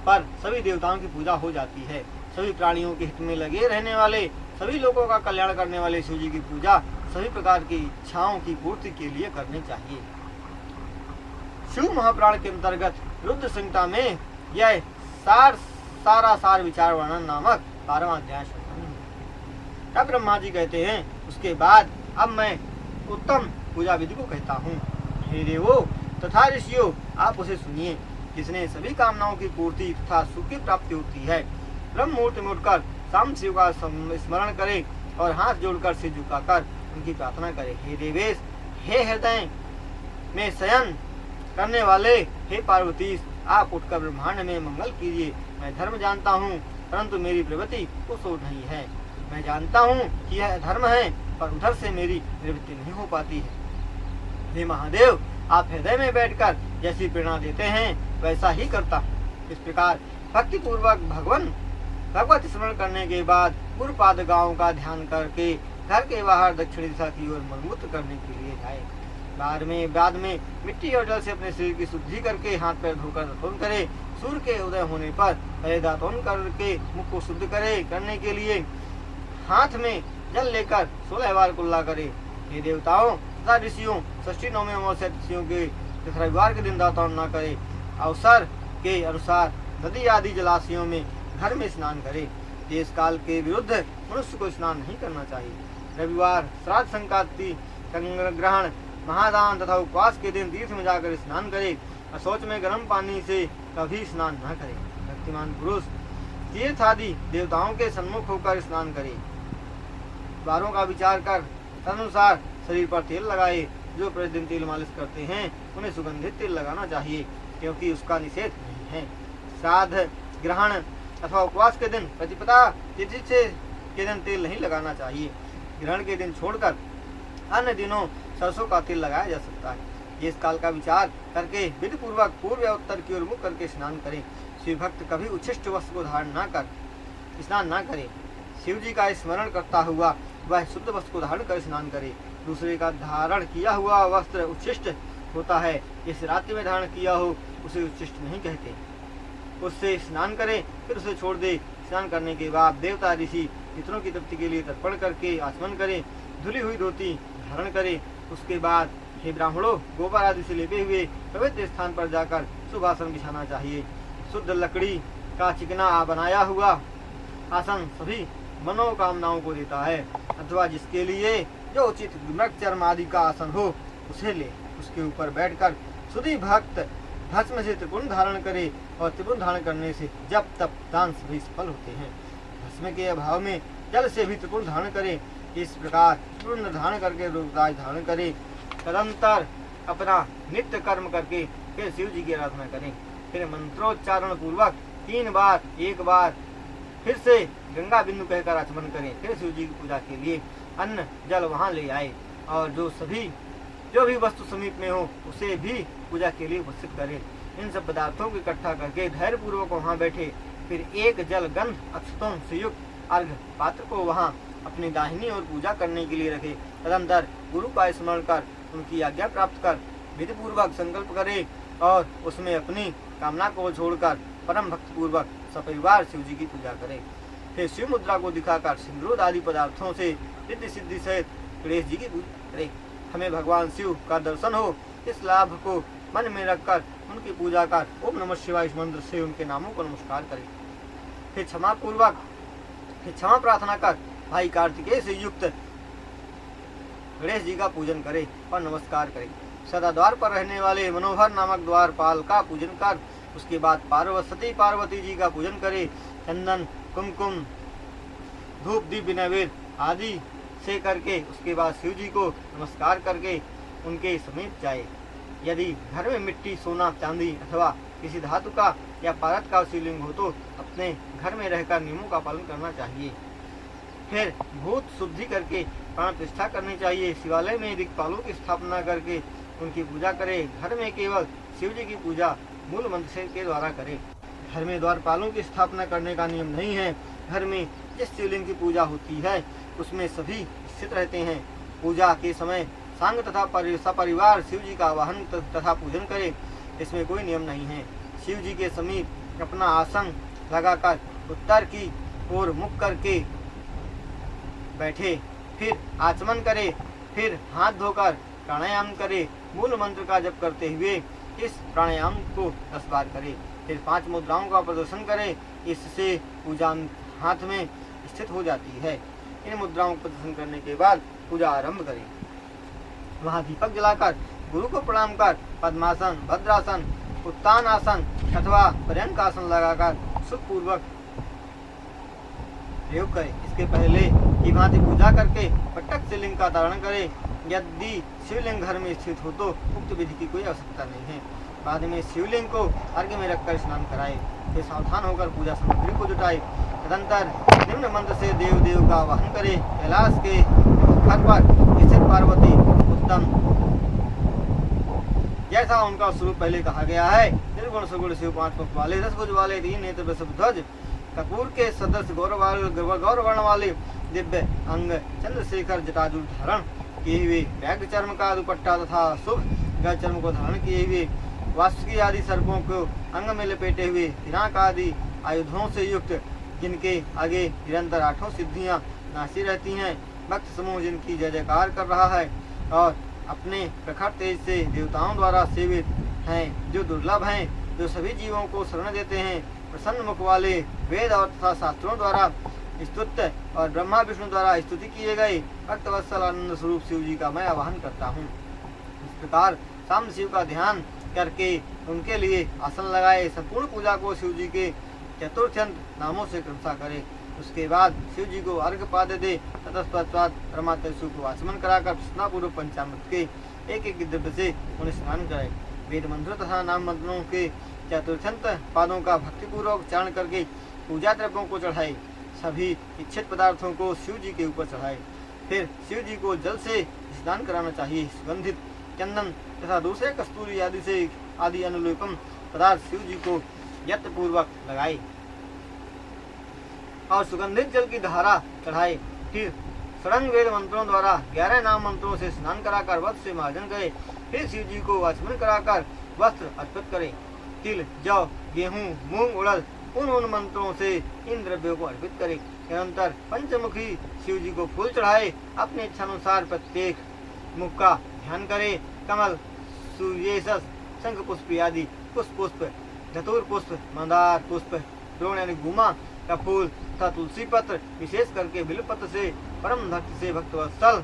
पर सभी देवताओं की पूजा हो जाती है। सभी प्राणियों के हित में लगे रहने वाले, सभी लोगों का कल्याण करने वाले शिव जी की पूजा सभी प्रकार की इच्छाओं की पूर्ति के लिए करनी चाहिए। शिव महापुराण के अंतर्गत रुद्र संहिता में यह सारा सार विचार वर्णन नामक 12वां अध्याय संपन्न है। तब ब्रह्मा जी कहते हैं, उसके बाद अब मैं उत्तम पूजा विधि को कहता हूँ। हे देवो तथा ऋषियों, आप उसे सुनिए, जिसने सभी कामनाओं की पूर्ति तथा सुख की प्राप्ति होती है। ब्रह्म मुहूर्त में उठकर शाम शिव का स्मरण करे और हाथ जोड़कर सिर झुकाकर उनकी प्रार्थना करे। हे देवेश, हे हृदय में शयन करने वाले, हे पार्वती, आप उठकर ब्रह्मांड में मंगल कीजिए। मैं धर्म जानता हूँ, परंतु मेरी प्रवृत्ति उस ओर नहीं है। मैं जानता हूँ कि यह धर्म है, पर उधर से मेरी प्रवृत्ति नहीं हो पाती है। हे महादेव, आप हृदय में बैठकर जैसी प्रेरणा देते हैं वैसा ही करता हूँ। इस प्रकार भक्ति पूर्वक भगवत स्मरण करने के बाद पूर्व पाद गांव का ध्यान करके घर के बाहर दक्षिणी दिशा की ओर मलमूत्र करने के लिए जाए। बाद में मिट्टी और जल से अपने शरीर की शुद्धि करके हाथ पैर धोकर दातुन करे। सूर्य के उदय होने पर पहले दातुन करके मुख को शुद्ध करने के लिए हाथ में जल लेकर 16 बार कुल्ला करे। हे देवताओं तथा ऋषियों, षष्ठी नवमी अमावस्या तिथियों के तथा रविवार के दिन दातुन न करे। अवसर के अनुसार नदी आदि जलाशयों में घर में स्नान करे। देश काल के विरुद्ध मनुष्य को स्नान नहीं करना चाहिए। रविवार, श्राद्ध, संक्रांति, ग्रहण, महादान तथा उपवास के दिन तीर्थ में जाकर स्नान करे। और शौच में गर्म पानी से कभी स्नान न करे। भक्तिमान पुरुष तीर्थ आदि देवताओं के सम्मुख होकर स्नान करे। द्वारों का विचार कर तदनुसार शरीर पर तेल लगाए। जो प्रतिदिन तेल मालिश करते हैं उन्हें सुगंधित तेल लगाना चाहिए, क्योंकि उसका निषेध नहीं है। श्राद्ध, ग्रहण अथवा उपवास के दिन प्रतिपदा तिथि के दिन तेल नहीं लगाना चाहिए। ग्रहण के दिन छोड़कर अन्य दिनों सरसों का तेल लगाया जा सकता है। इस काल का विचार करके विधि पूर्वक पूर्व या उत्तर की ओर मुख करके स्नान करें। शिव भक्त कभी उच्छिष्ट वस्त्र को धारण न कर स्नान न करे। शिव जी का स्मरण करता हुआ वह शुद्ध वस्त्र को धारण कर स्नान करे। दूसरे का धारण किया हुआ वस्त्र उच्छिष्ट होता है। इस रात्रि में धारण किया हो उसे उच्छिष्ट नहीं कहते। उससे स्नान करे, फिर उसे छोड़ दे। स्नान करने के बाद देवता ऋषि पितरों की तृप्ति के लिए तर्पण करके आचमन करे। धुली हुई धोती धारण करे। उसके बाद हे ब्राह्मणों, गोबर आदि से लेपे हुए पवित्र स्थान पर जाकर शुभ आसन बिछाना चाहिए। शुद्ध लकड़ी का चिकना बनाया हुआ आसन सभी मनोकामनाओं को देता है, अथवा जिसके लिए जो उचित मृग चर्म आदि का आसन हो उसे ले। उसके ऊपर बैठकर शुद्धि भक्त भस्म से त्रिपुंड धारण करे, और त्रिपुंड धारण करने से जप तप दान सभी सफल होते हैं। भस्म के अभाव में जल से भी त्रिपुंड धारण करे। इस प्रकार त्रिपुंड धारण करके रुद्राक्ष धारण करे। तदंतर अपना नित्य कर्म करके फिर शिव जी की आराधना करें। फिर मंत्रोच्चारण पूर्वक 3 बार, एक बार फिर से गंगा बिंदु कहकर आचमन करें। फिर शिव जी की पूजा के लिए अन्न जल वहां ले आए, और जो भी वस्तु समीप में हो उसे भी पूजा के लिए उपस्थित करें। इन सब पदार्थों को इकट्ठा करके धैर्य पूर्वक वहां बैठे। फिर एक जल गंध अक्षतों से युक्त अर्घ पात्र को वहां अपनी दाहिनी ओर पूजा करने के लिए रखे। तदंतर गुरु का स्मरण कर उनकी आज्ञा प्राप्त कर विधि पूर्वक संकल्प करे, और उसमें अपनी कामना को छोड़कर परम भक्ति पूर्वक सपरिवार शिव जी की पूजा करे। फिर शिव मुद्रा को दिखाकर सिंदूर आदि पदार्थों से रिद्धि सिद्धि सहित गणेश जी की पूजा करे। हमें भगवान शिव का दर्शन हो, इस लाभ को मन में रखकर उनकी पूजा कर ओम नमः शिवाय इस मंत्र से उनके नामों को नमस्कार करें। फिर क्षमा प्रार्थना कर भाई कार्तिकेय से युक्त गणेश जी का पूजन करे और नमस्कार करे। सदा द्वार पर रहने वाले मनोहर नामक द्वारपाल का पूजन कर उसके बाद पार्वती जी का पूजन करे। चंदन, कुमकुम, धूप, दीप, नैवेद्य आदि से करके उसके बाद शिव जी को नमस्कार करके उनके समीप जाए। यदि घर में मिट्टी, सोना, चांदी अथवा किसी धातु का या पारद का शिवलिंग हो तो अपने घर में रहकर नियमों का पालन करना चाहिए। फिर भूत शुद्धि करके प्राण प्रतिष्ठा करनी चाहिए। शिवालय में दिक्पालों की स्थापना करके उनकी पूजा करे। घर में केवल शिव जी की पूजा मूल मंत्र के द्वारा करे। घर में द्वारपालों की स्थापना करने का नियम नहीं है। घर में जिस शिवलिंग की पूजा होती है उसमें सभी स्थित रहते हैं। पूजा के समय सांग तथा सपरिवार शिव जी का आवाहन तथा पूजन करे। इसमें कोई नियम नहीं है। शिव जी के समीप अपना आसन लगाकर उत्तर की ओर मुख करके बैठे, फिर आचमन करे, फिर हाथ धोकर प्राणायाम करे। मूल मंत्र का जप करते हुए इस प्राणायाम को 10 बार करे। फिर 5 मुद्राओं का प्रदर्शन करे। इससे पूजा हाथ में स्थित हो जाती है। इन मुद्राओं का प्रदर्शन करने के बाद पूजा आरंभ करें। वहां दीपक जलाकर गुरु को प्रणाम कर पद्मासन, भद्रासन, उत्तान आसन अथवा पर्यंक आसन लगाकर सुखपूर्वक प्रयोग करें। इसके पहले की भांति पूजा करके पटक शिवलिंग का धारण करें। यदि शिवलिंग घर में स्थित हो तो उक्त विधि की कोई आवश्यकता नहीं है। बाद में शिवलिंग को अर्घ्य में रखकर स्नान कराए। फिर सावधान होकर पूजा सामग्री को जुटाए। तदंतर निम्न मंत्र से देव देव का आवाहन करे। कैलाश के घर पर स्थित पार्वती उत्तम जैसा उनका स्वरूप पहले कहा गया है, निर्गुण सगुण शिव 5 मुख वाले, 10 भुज वाले, 3 नेत्र वृषभध्वज, कपूर के सदस्य गौर वर्ण वाले, दिव्य अंग, चंद्रशेखर जटाजूट धारण किए हुए, व्याघ्र चर्म का दुपट्टा तथा शुभ गज चर्म को धारण किए हुए, वासुकी आदि सर्पों को अंग में लपेटे हुए, पिनाक आदि आयुधों से युक्त, जिनके आगे निरंतर 8 सिद्धियां नाची रहती हैं, भक्त समूह जिनकी जय जयकार कर रहा है और अपने प्रखर तेज से देवताओं द्वारा सेवित हैं, जो दुर्लभ हैं, जो सभी जीवों को शरण देते हैं, प्रसन्न मुख वाले, वेद और तथा शास्त्रों द्वारा स्तुत और ब्रह्मा विष्णु द्वारा स्तुति किए गए भक्त वत्सल आनंद स्वरूप शिव जी का मैं आवाहन करता हूँ। इस प्रकार साम शिव का ध्यान करके उनके लिए आसन लगाए। संपूर्ण पूजा को शिव जी के चतुर्थ्यंत नामों से क्रमशः करे। उसके बाद शिव जी को अर्घ पाद दे। तत्पश्चात परमात्मा शिव को आचमन कराकर प्रश्नापूर्वक पंचामृत के एक द्रव्य से उन्हें स्नान कराए। वेद मंत्रों तथा नाम मंत्रों के चतुर्थ्यंत पादों का भक्तिपूर्वक उच्चारण करके पूजा द्रव्यों को चढ़ाए। सभी इच्छित पदार्थों को शिव जी के ऊपर चढ़ाए। फिर शिव जी को जल से स्नान कराना चाहिए। सुगंधित चंदन तथा दूसरे कस्तूरी आदि अनुलेपम पदार्थ शिव जी को यत्नपूर्वक लगाए और सुगंधित जल की धारा चढ़ाए। फिर षडंग वेद मंत्रों द्वारा 11 नाम मंत्रों से स्नान कराकर वस्त्र से मार्जन करे। फिर शिव जी को आचमन कराकर वस्त्र अर्पित करे। तिल, जौ, गेहूं, मूंग, उड़द उन मंत्रों से इन द्रव्यों को अर्पित करे। निरंतर पंचमुखी शिव जी को फूल चढ़ाए। अपने इच्छानुसार प्रत्येक मुख का ध्यान करे। कमल, सूर्येशस, शंख पुष्प आदि पुष्प, धतूर पुष्प, मंदार पुष्प, द्रोण यानी गुमा का फूल तथा तुलसी पत्र, विशेष करके बिल्वपत्र से परम भक्ति से भक्तवत्सल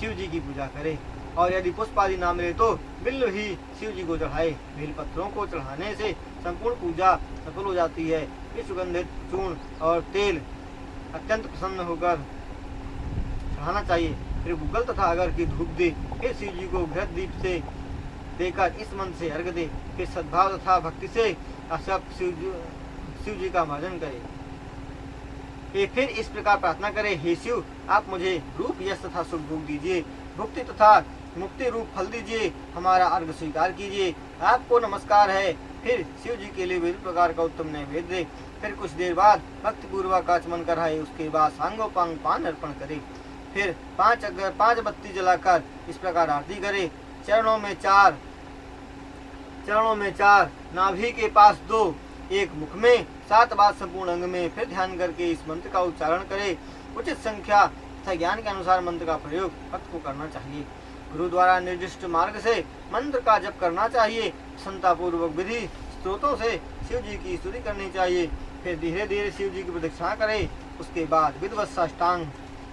शिव जी की पूजा करे। और यदि पुष्प आदि ना मिले तो बिल्व ही शिव जी को चढ़ाए। बेलपत्रों को चढ़ाने से संपूर्ण पूजा सफल हो जाती है। इस सुगंधित चूर्ण और तेल अत्यंत प्रसन्न होकर चढ़ाना चाहिए। फिर गूगल तथा अगर की धूप दे। फिर शिव जी को घृत दीप से देकर इस मन से अर्घ दे। फिर सद्भाव तथा भक्ति से अशक्त शिव जी का मार्जन करे। फिर इस प्रकार प्रार्थना करे, हे शिव, आप मुझे रूप, यश तथा सुख भोग दीजिए, भुक्ति तथा मुक्ति रूप फल दीजिए, हमारा अर्घ स्वीकार कीजिए, आपको नमस्कार है। फिर शिव जी के लिए विभिन्न प्रकार का उत्तम नैवेद्य दे। फिर कुछ देर बाद भक्ति पूर्वक आचमन कराए। उसके बाद सांगोपांग पान अर्पण करे। फिर 5 बत्ती जलाकर इस प्रकार आरती करे। चरणों में 4, नाभि के पास 2, एक मुख में, 7 बार संपूर्ण अंग में। फिर ध्यान करके इस मंत्र का उच्चारण करे। उचित संख्या तथा ज्ञान के अनुसार मंत्र का प्रयोग भक्त को करना चाहिए। गुरु द्वारा निर्दिष्ट मार्ग से मंत्र का जप करना चाहिए। प्रसन्नता पूर्वक विधि स्त्रोतों से शिव जी की स्तुति करनी चाहिए। फिर धीरे धीरे शिव जी की प्रदक्षिणा करे। उसके बाद विधिवत साष्टांग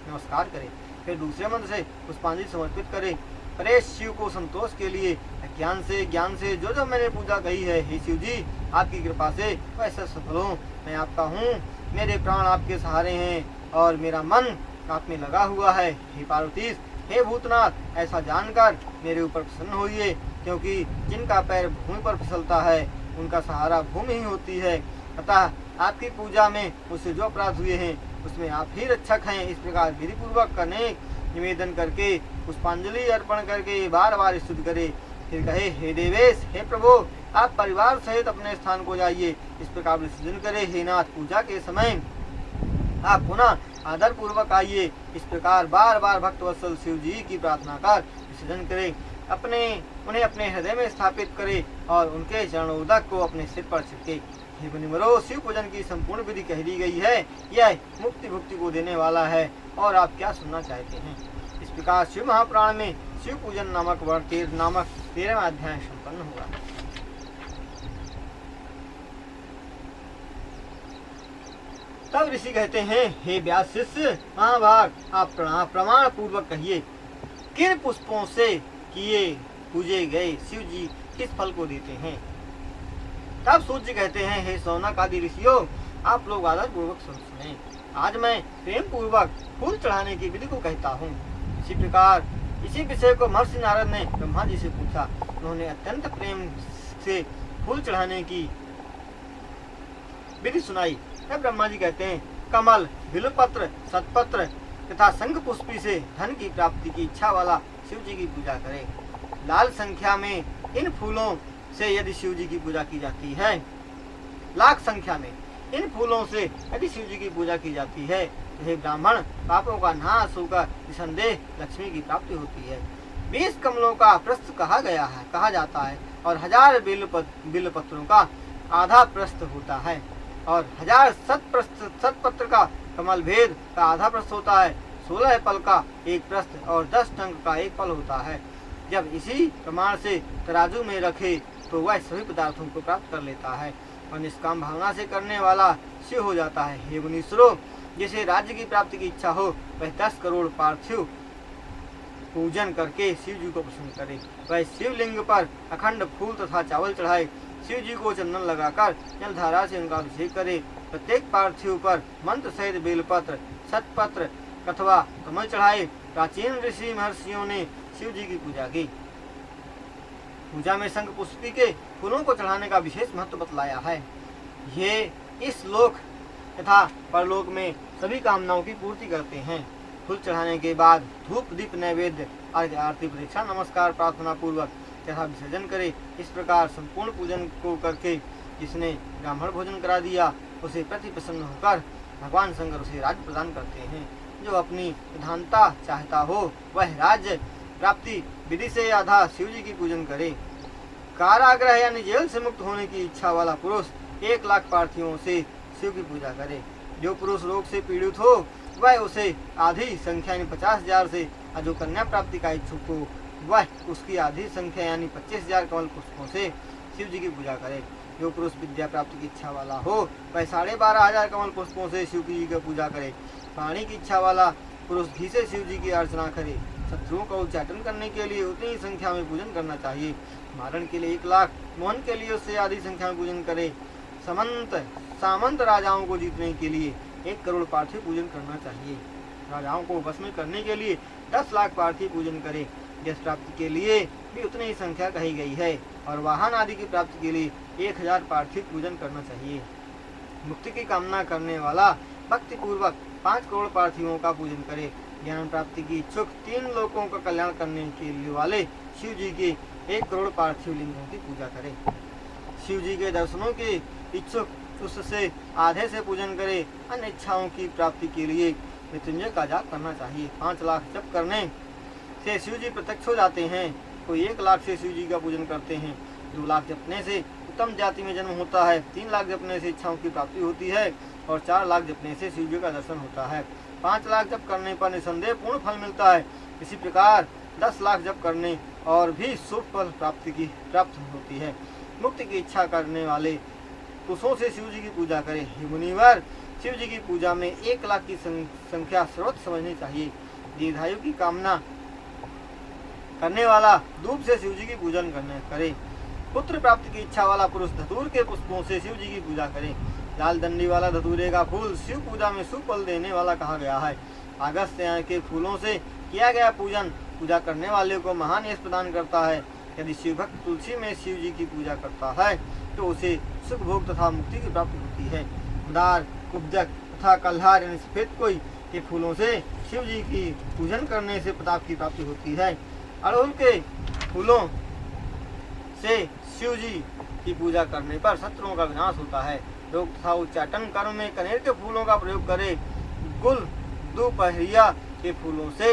नमस्कार करे। फिर दूसरे मंत्र से पुष्पांजलि समर्पित करे। परेश शिव को संतोष के लिए ज्ञान से जो मैंने पूजा कही है, हे शिव जी, आपकी कृपा से वैसा सफल हूँ। मैं आपका हूँ, मेरे प्राण आपके सहारे हैं और मेरा मन आप में लगा हुआ है। हे पार्वतीश, हे भूतनाथ, ऐसा जानकर मेरे ऊपर प्रसन्न होइए, क्योंकि जिनका पैर भूमि पर फिसलता है उनका सहारा भूमि ही होती है। अतः आपकी पूजा में मुझसे जो अपराध हुए हैं उसमें आप ही रक्षक हैं। इस प्रकार विधि पूर्वक करने निवेदन करके पुष्पांजलि अर्पण करके बार बार स्तुति करे। फिर कहे, हे देवेश, हे प्रभु, आप परिवार सहित अपने स्थान को जाइए। इस प्रकार विसर्जन करे। हे नाथ, पूजा के समय आप पुनः आदर पूर्वक आइए। इस प्रकार बार बार भक्तवत्सल शिव जी की प्रार्थना कर विसर्जन करे, उन्हें अपने हृदय में स्थापित करे और उनके चरणोदक को अपने सिर पर छिड़के। हे मुनिवरों, शिव पूजन की संपूर्ण विधि कह दी गई है। यह मुक्ति भुक्ति को देने वाला है, और आप क्या सुनना चाहते हैं। इस प्रकार शिव महापुराण में शिव पूजन नामक 13वां अध्याय संपन्न हुआ। तब ऋषि कहते हैं, हे व्यास शिष्य महाभाग, आप प्रमाण पूर्वक कहिए, किन पुष्पों से किए पूजे गए शिव जी किस फल को देते हैं। तब सूर्य कहते हैं, हे सौनक आदि ऋषियों, आप लोग आदर पूर्वक सुने। आज मैं प्रेम पूर्वक फूल चढ़ाने की विधि को कहता हूँ। इसी प्रकार इसी विषय को महर्षि नारद ने ब्रह्मा जी से पूछा। उन्होंने अत्यंत प्रेम से फूल चढ़ाने की विधि सुनाई। तब ब्रह्मा जी कहते हैं, कमल, बिल्वपत्र, सतपत्र तथा शंख पुष्पी से धन की प्राप्ति की इच्छा वाला शिव जी की पूजा करे। लाल संख्या में इन फूलों से यदि शिव जी की पूजा की जाती है, लाख संख्या में इन फूलों से यदि शिव जी की पूजा की जाती है, तो हे ब्राह्मण, पापों का नाश होकर निसंदेह लक्ष्मी की प्राप्ति होती है। 20 कमलों का प्रस्थ कहा जाता है, और 1000 बिल्वपत्रों का आधा प्रस्थ होता है, और 1000 सतपत्र का कमल भेद का आधा प्रस्थ होता है। 16 पल का एक प्रस्थ और 10 टंक का एक पल होता है। जब इसी प्रमाण से तराजू में रखे तो वह सभी पदार्थों को प्राप्त कर लेता है, और निष्काम भावना से करने वाला शिव हो जाता है। हे मुनीश्वरों, जिसे राज्य की प्राप्ति की इच्छा हो, वह 10 करोड़ पार्थिव पूजन करके शिव जी को प्रसन्न करे। वह शिवलिंग पर अखंड फूल तथा चावल चढ़ाए, शिव जी को चंदन लगाकर जलधारा से उनका अभिषेक करे। प्रत्येक पार्थिव पर मंत्र सहित बेलपत्र, सतपत्र अथवा कमल चढ़ाए। प्राचीन ऋषि महर्षियों ने शिव जी की पूजा की। पूजा में शंख पुष्पी के फूलों को चढ़ाने का विशेष महत्व बतलाया है। ये इस लोक तथा परलोक में सभी कामनाओं की पूर्ति करते हैं। फूल चढ़ाने के बाद धूप दीप नैवेद्य आरती परीक्षा नमस्कार प्रार्थना पूर्वक तथा विसर्जन करे। इस प्रकार संपूर्ण पूजन को करके जिसने ब्राह्मण भोजन करा दिया, उसे प्रति प्रसन्न होकर भगवान शंकर उसे राज्य प्रदान करते हैं। जो अपनी प्रधानता चाहता हो, वह राज्य प्राप्ति विधि से आधा शिव जी की पूजन करे। कारागृह यानी जेल से मुक्त होने की इच्छा वाला पुरुष 1 लाख पार्थिवों से शिव की पूजा करे। जो पुरुष रोग से पीड़ित हो, वह उसे आधी संख्या यानी 50,000 से, और जो कन्या प्राप्ति का इच्छुक हो, वह उसकी आधी संख्या यानी 25,000 कमल पुष्पों से शिव जी की पूजा करे। जो पुरुष विद्या प्राप्ति की इच्छा वाला हो, वह 12,500 कमल पुष्पों से शिव जी की पूजा करे। पानी की इच्छा वाला पुरुष घी से शिव जी की अर्चना करे। शत्रुओं का उच्चाटन करने के लिए उतनी ही संख्या में पूजन करना चाहिए। मारण के लिए 1 लाख, मोहन के लिए उससे आधी संख्या में पूजन करे। सामंत राजाओं को जीतने के लिए 1 करोड़ पार्थिव पूजन करना चाहिए। राजाओं को वश में करने के लिए 10 लाख पार्थिव पूजन करे। यश प्राप्ति के लिए भी उतनी ही संख्या कही गई है, और वाहन आदि की प्राप्ति के लिए 1000 पार्थिव पूजन करना चाहिए। मुक्ति की कामना करने वाला भक्ति पूर्वक 5 करोड़ पार्थिवों का पूजन करे। ज्ञान प्राप्ति की इच्छुक 3 लोकों का कल्याण करने के लिए वाले शिव जी के 1 करोड़ पार्थिव लिंगों की पूजा करे। शिव जी के दर्शनों के इच्छुक उससे आधे से पूजन करे। अन्य इच्छाओं की प्राप्ति के लिए मृत्युंजय का जाप करना चाहिए। 5 लाख जप करने से शिव जी प्रत्यक्ष हो जाते हैं। कोई 1 लाख से शिव जी का पूजन करते हैं। 2 लाख जपने से उत्तम जाति में जन्म होता है। 3 लाख जपने से इच्छाओं की प्राप्ति होती है, और 4 लाख जपने से शिव जी का दर्शन होता है। 5 लाख जप करने पर निसंदेह पूर्ण फल मिलता है। इसी प्रकार 10 लाख जप करने और भी शुभ फल प्राप्त होती है। मुक्ति की इच्छा करने वाले पुरुषों से शिव जी की पूजा करें। हे मुनिवर, शिव जी की पूजा में 1 लाख की संख्या सर्वत्र समझनी चाहिए। दीर्घायु की कामना करने वाला धूप से शिव जी की पूजन करे। पुत्र प्राप्ति की इच्छा वाला पुरुष धतूर के पुष्पों से शिव जी की पूजा करे। लाल डंडी वाला धतूरे का फूल शिव पूजा में शुभ फल देने वाला कहा गया है। अगस्त्य के फूलों से किया गया पूजन पूजा करने वाले को महान यश प्रदान करता है। यदि शिव भक्त तुलसी में शिव जी की पूजा करता है, तो उसे सुख भोग तथा मुक्ति की प्राप्ति होती है। उदार, कुब्जक तथा कल्हार यानी सफेद कोई के फूलों से शिव जी की पूजन करने से प्रताप की प्राप्ति होती है। अड़हुल के फूलों से शिव जी की पूजा करने पर शत्रुओं का विनाश होता है। रोग तथा उच्चाटन कर्म में कनेर के फूलों का प्रयोग करें। गुल दोपहरिया के फूलों से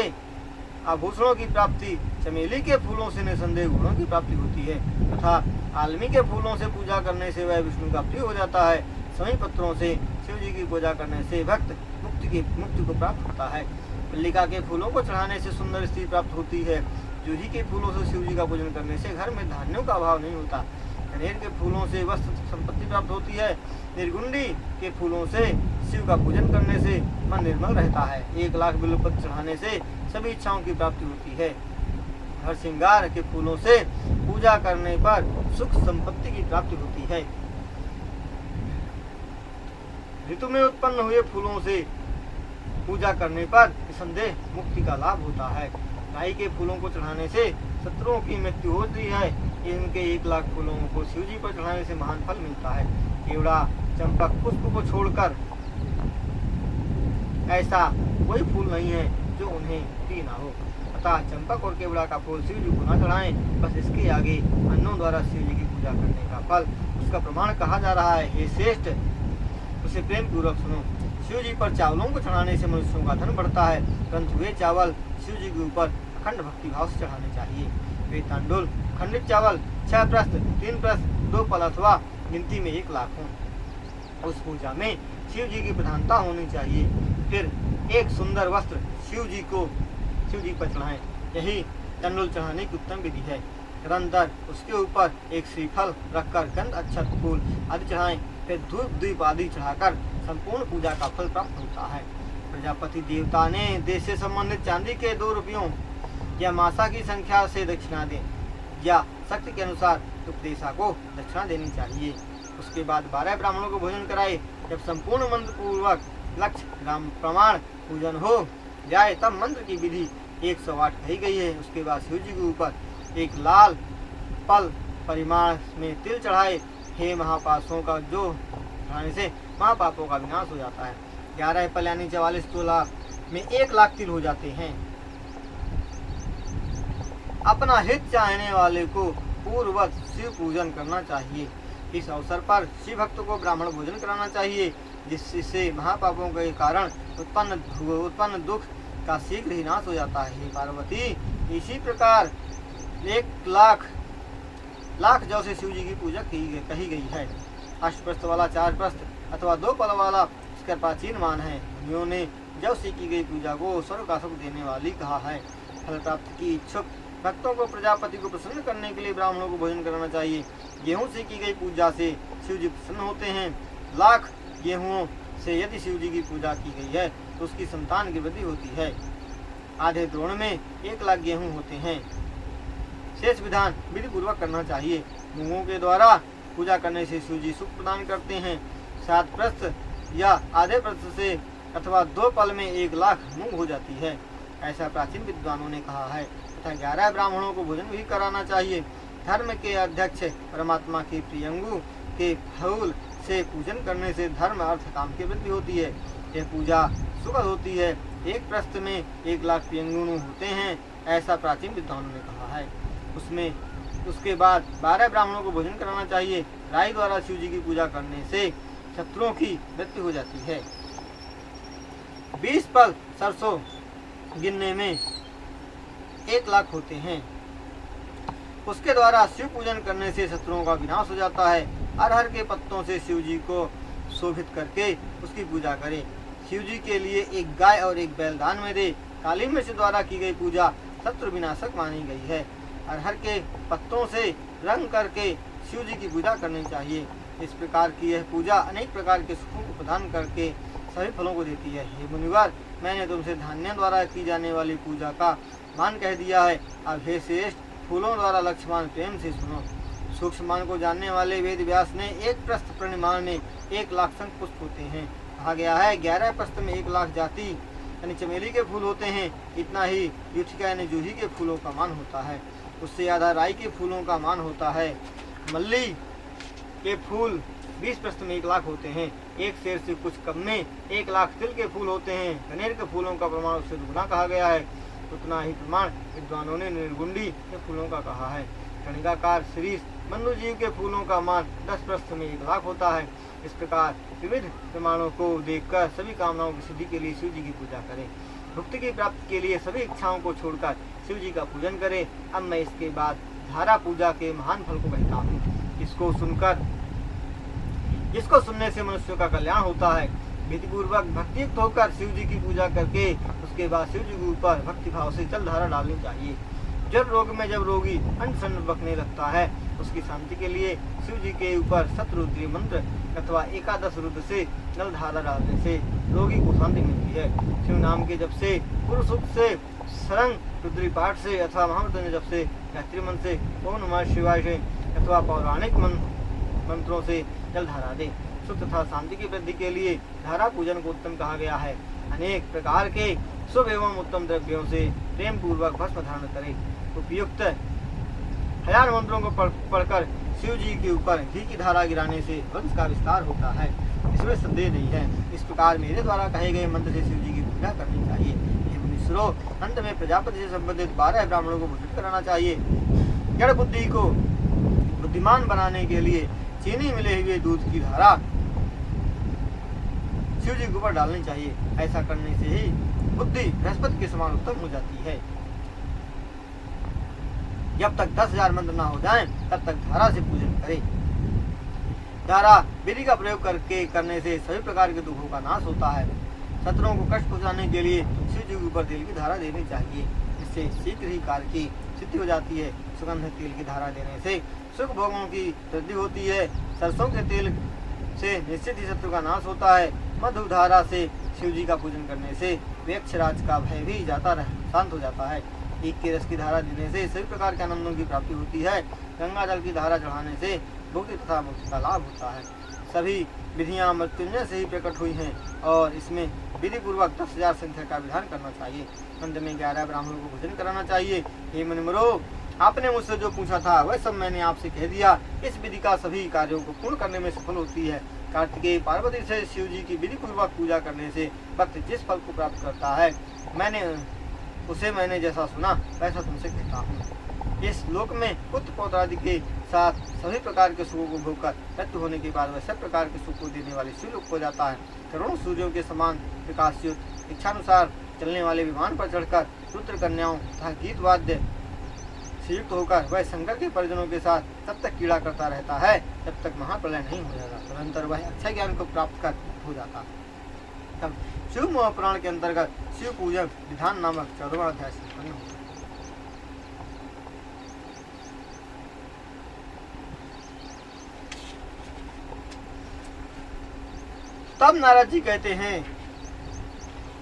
आभूषणों की प्राप्ति, चमेली के फूलों से निसंदेह गुणों की प्राप्ति होती है तथा आलमी के फूलों से पूजा करने से वह विष्णु का प्रिय हो जाता है। सभी पत्रों से शिव जी की पूजा करने से भक्त मुक्ति को प्राप्त होता है। मल्लिका के फूलों को चढ़ाने से सुंदर स्त्री प्राप्त होती है। जूही के फूलों से शिव जी का पूजन करने से घर में धान्यों का अभाव नहीं होता। कनेर के फूलों से वस्त्र संपत्ति प्राप्त होती है। निर्गुंडी के फूलों से शिव का पूजन करने से मन निर्मल रहता है। 1 लाख बिल्वपत्र चढ़ाने से सभी इच्छाओं की प्राप्ति होती है। हर श्रृंगार के फूलों से पूजा करने पर सुख संपत्ति की प्राप्ति होती है। ऋतु में उत्पन्न हुए फूलों से पूजा करने पर निसंदेह मुक्ति का लाभ होता है। राई के फूलों को चढ़ाने से शत्रुओं की मृत्यु होती है। इनके 1 लाख फूलों को शिव जी पर चढ़ाने से महान फल मिलता है। केवड़ा चंपक पुष्प को छोड़कर ऐसा कोई फूल नहीं है जो उन्हें प्रिय ना हो। अतः चंपक और केवड़ा का फूल शिव जी को न चढ़ाएं, बस इसके आगे अन्नों द्वारा शिव जी की पूजा करने का फल उसका प्रमाण कहा जा रहा है। हे श्रेष्ठ, उसे प्रेम पूर्वक सुनो। शिव जी पर चावलों को चढ़ाने से मनुष्यों का धन बढ़ता है, परंतु वे चावल शिव जी के ऊपर अखंड भक्ति भाव से चढ़ाने चाहिए। वे तांडुल खंडित चावल 6 प्रस्थ 3 प्रस्थ 2 पल अथवा गिनती में 1 लाख हों। उस पूजा में शिव जी की प्रधानता होनी चाहिए। फिर एक सुंदर वस्त्र शिव जी पर चढ़ाएं। यही तांडुल चढ़ाने की उत्तम विधि है। निरंतर उसके ऊपर एक श्रीफल रखकर गंध अक्षत फूल आदि चढ़ाएं। फिर धूप दीप आदि चढ़ाकर संपूर्ण पूजा का फल प्राप्त होता है। प्रजापति देवता ने देश से संबंधित चांदी के 2 रुपयों या मासा की संख्या से दक्षिणा दें या शक्ति के अनुसार उपदेशा को दक्षिणा देनी चाहिए। उसके बाद 12 ब्राह्मणों को भोजन कराए। जब संपूर्ण मंत्र पूर्वक लक्ष्य ग्राम प्रमाण पूजन हो जाए तब मंत्र की विधि 108 कही गई है। उसके बाद शिव जी के ऊपर एक लाल पल परिमाण में तिल चढ़ाए। हे महापापों का जो चढ़ाने से महापापों का विनाश हो जाता है। 11 पल यानी 44 तोला में 1 लाख तिल हो जाते हैं। अपना हित चाहने वाले को पूर्ववत शिव पूजन करना चाहिए। इस अवसर पर शिव भक्त को ब्राह्मण भोजन कराना चाहिए, जिससे महापापों के कारण उत्पन्न दुख का शीघ्र ही नाश हो जाता है। हे पार्वती, इसी प्रकार 1 लाख जौ से शिव जी की पूजा कही गई है। अष्टप्रस्थ वाला 4 प्रस्थ अथवा 2 पल वाला इसका प्राचीन मान है। मुनियों ने जौ से की गई पूजा को स्वर्ग का सुख देने वाली कहा है। फल प्राप्ति की इच्छुक भक्तों को प्रजापति को प्रसन्न करने के लिए ब्राह्मणों को भोजन कराना चाहिए। गेहूं से की गई पूजा से शिव जी प्रसन्न होते हैं। 1 लाख गेहूं से यदि शिव जी की पूजा की गई है तो उसकी संतान की वृद्धि होती है। आधे द्रोण में 1 लाख गेहूं होते हैं। शेष विधान विधि पूर्वक करना चाहिए। मूंगों के द्वारा पूजा करने से शिव जी सुख प्रदान करते हैं। 7 प्रस्थ या आधे प्रस्थ से अथवा 2 पल में 1 लाख मूंग हो जाती है, ऐसा प्राचीन विद्वानों ने कहा है। तथा 11 ब्राह्मणों को भोजन भी कराना चाहिए। धर्म के अध्यक्ष परमात्मा के प्रियंगु के फूल से पूजन करने से धर्म अर्थ काम की वृद्धि होती है। यह पूजा सुखद होती है। 1 प्रस्थ में 1 लाख प्रियंगु होते हैं, ऐसा प्राचीन विद्वानों ने कहा है। उसके बाद 12 ब्राह्मणों को भोजन कराना चाहिए। राई द्वारा शिव जी की पूजा करने से शत्रुओं की मृत्यु हो जाती है। 20 पल सरसों गिनने में 1 लाख होते हैं। उसके द्वारा शिव पूजन करने से शत्रुओं का विनाश हो जाता है। अरहर के पत्तों से शिव जी को शोभित करके उसकी पूजा करें। शिव जी के लिए 1 गाय और 1 बैल दान में दे। काली मिर्च द्वारा की गई पूजा शत्रु विनाशक मानी गई है। अरहर के पत्तों से रंग करके शिव जी की पूजा करनी चाहिए। इस प्रकार की यह पूजा अनेक प्रकार के सुखों को प्रदान करके सभी फलों को देती है। हे मुनिवर, मैंने तुमसे धान्य द्वारा की जाने वाली पूजा का मान कह दिया है। अब हे श्रेष्ठ, फूलों द्वारा लक्ष्मण प्रेम से सुनो। सूक्ष्म मान को जानने वाले वेद व्यास ने 1 प्रस्थ परिमाण में 1 लाख शंख पुष्प होते हैं। कहा गया है 11 प्रस्थ में 1 लाख जाति यानी चमेली के फूल होते हैं। इतना ही युथिका यानी जूही के फूलों का मान होता है। उससे ज्यादा राई के फूलों का मान होता है। मल्ली के फूल 20 प्रस्थ में 1 लाख होते हैं। 1 शेर से कुछ कम में 1 लाख तिल के फूल होते हैं। गनेर के फूलों का प्रमाण उससे दुगना कहा गया है। उतना ही प्रमाण विद्वानों ने निर्गुंडी के फूलों का कहा है। कणिकाकार श्रीष मनु जीव के फूलों का मान 10 प्रस्थ में 1 लाख होता है। इस प्रकार विविध प्रमाणों को देखकर सभी कामनाओं की सिद्धि के लिए शिव जी की पूजा करें। भक्ति की प्राप्ति के लिए सभी इच्छाओं को छोड़कर शिव जी का पूजन करें। अब मैं इसके बाद धारा पूजा के महान फल को कहता हूँ। जिसको सुनने से मनुष्य का कल्याण होता है। विधि पूर्वक भक्तियुक्त होकर शिव जी की पूजा करके उसके बाद शिव जी के ऊपर भक्ति भाव से जल धारा डालनी चाहिए। जल रोग में जब रोगी अंड बकने लगता है, उसकी शांति के लिए शिव जी के ऊपर शतरुद्री मंत्र अथवा 11 रुद्र से जल धारा डालने से रोगी को शांति मिलती है। शिव नाम के जब से, पुरुष से, सरंग रुद्री पाठ से अथवा महामृत्युंजय जब से, गायत्री मंत्र से, ओम नमः शिवाय से अथवा पौराणिक मंत्रों से जल धारा दे। सुख तथा शांति की वृद्धि के लिए धारा पूजन को उत्तम कहा गया है। अनेक प्रकार के शुभ एवं उत्तम द्रव्यों से प्रेम पूर्वक भस्म धारण करें। उपयुक्त 1000 मंत्रों को पढ़कर शिव जी के ऊपर घी की धारा गिराने से वंश का विस्तार होता है, इसमें संदेह नहीं है। इस प्रकार मेरे द्वारा कहे गए मंत्र से शिव जी की पूजा करनी चाहिए। मुनीश्वरों, अंत में प्रजापति से संबंधित 12 ब्राह्मणों को भोजन कराना चाहिए। जड़ बुद्धि को बुद्धिमान बनाने के लिए चीनी मिले हुए दूध की धारा शिव जी के ऊपर डालनी चाहिए। ऐसा करने से ही बुद्धि बृहस्पति के समान उत्तम हो जाती है। जब तक 10,000 मंत्र ना हो जाएं, तब तक धारा से पूजन करें। धारा विधि का प्रयोग करने से सभी प्रकार के दुखों का नाश होता है। शत्रुओं को कष्ट पहुंचाने के लिए शिव जी के ऊपर तेल की धारा देनी चाहिए। इससे शीघ्र ही कार्य की सिद्धि हो जाती है। सुगंध तेल की धारा देने से सुख भोगों की वृद्धि होती है। सरसों के तेल से निश्चित ही शत्रु का नाश होता है। मधु धारा से शिव जी का पूजन करने से व्यक्षराज का भय भी शांत हो जाता है। ईख के रस की धारा देने से सभी प्रकार के आनंदों की प्राप्ति होती है। गंगा जल की धारा चढ़ाने से भुक्ति तथा मुक्ति का लाभ होता है। सभी विधियां मृत्युंजय से ही प्रकट हुई हैं और इसमें विधि पूर्वक 10,000 संख्या का विधान करना चाहिए। अंत में 11 ब्राह्मणों को भोजन कराना चाहिए। हे मुनिवरों, आपने मुझसे जो पूछा था वह सब मैंने आपसे कह दिया। इस विधि का सभी कार्यों को पूर्ण करने में सफल होती है। कार्तिकेय पार्वती से शिव जी की विधि पूर्वक पूजा करने से भक्त जिस फल को प्राप्त करता है, मैंने जैसा सुना वैसा तुमसे कहता हूँ। इस लोक में पुत्र पौत्रादि के साथ सभी प्रकार के सुखों को भोगकर मृत्यु होने के बाद वह सब प्रकार के सुख को देने वाले शिवलोक हो जाता है। करोड़ों सूर्यों के समान प्रकाशयुक्त इच्छानुसार चलने वाले विमान पर चढ़कर रुद्र कन्याओं तथा गीत वाद्य से युक्त होकर वह शंकर के परिजनों के साथ तब तक कीड़ा करता रहता है जब तक महाप्रलय नहीं हो जाता। तदनंतर वह अच्छे ज्ञान को प्राप्त कर हो जाता है। तब शिव महापुराण के अंतर्गत शिव पूजन विधान नामक 14वां अध्याय संपन्न होता है। तब नारद जी कहते हैं,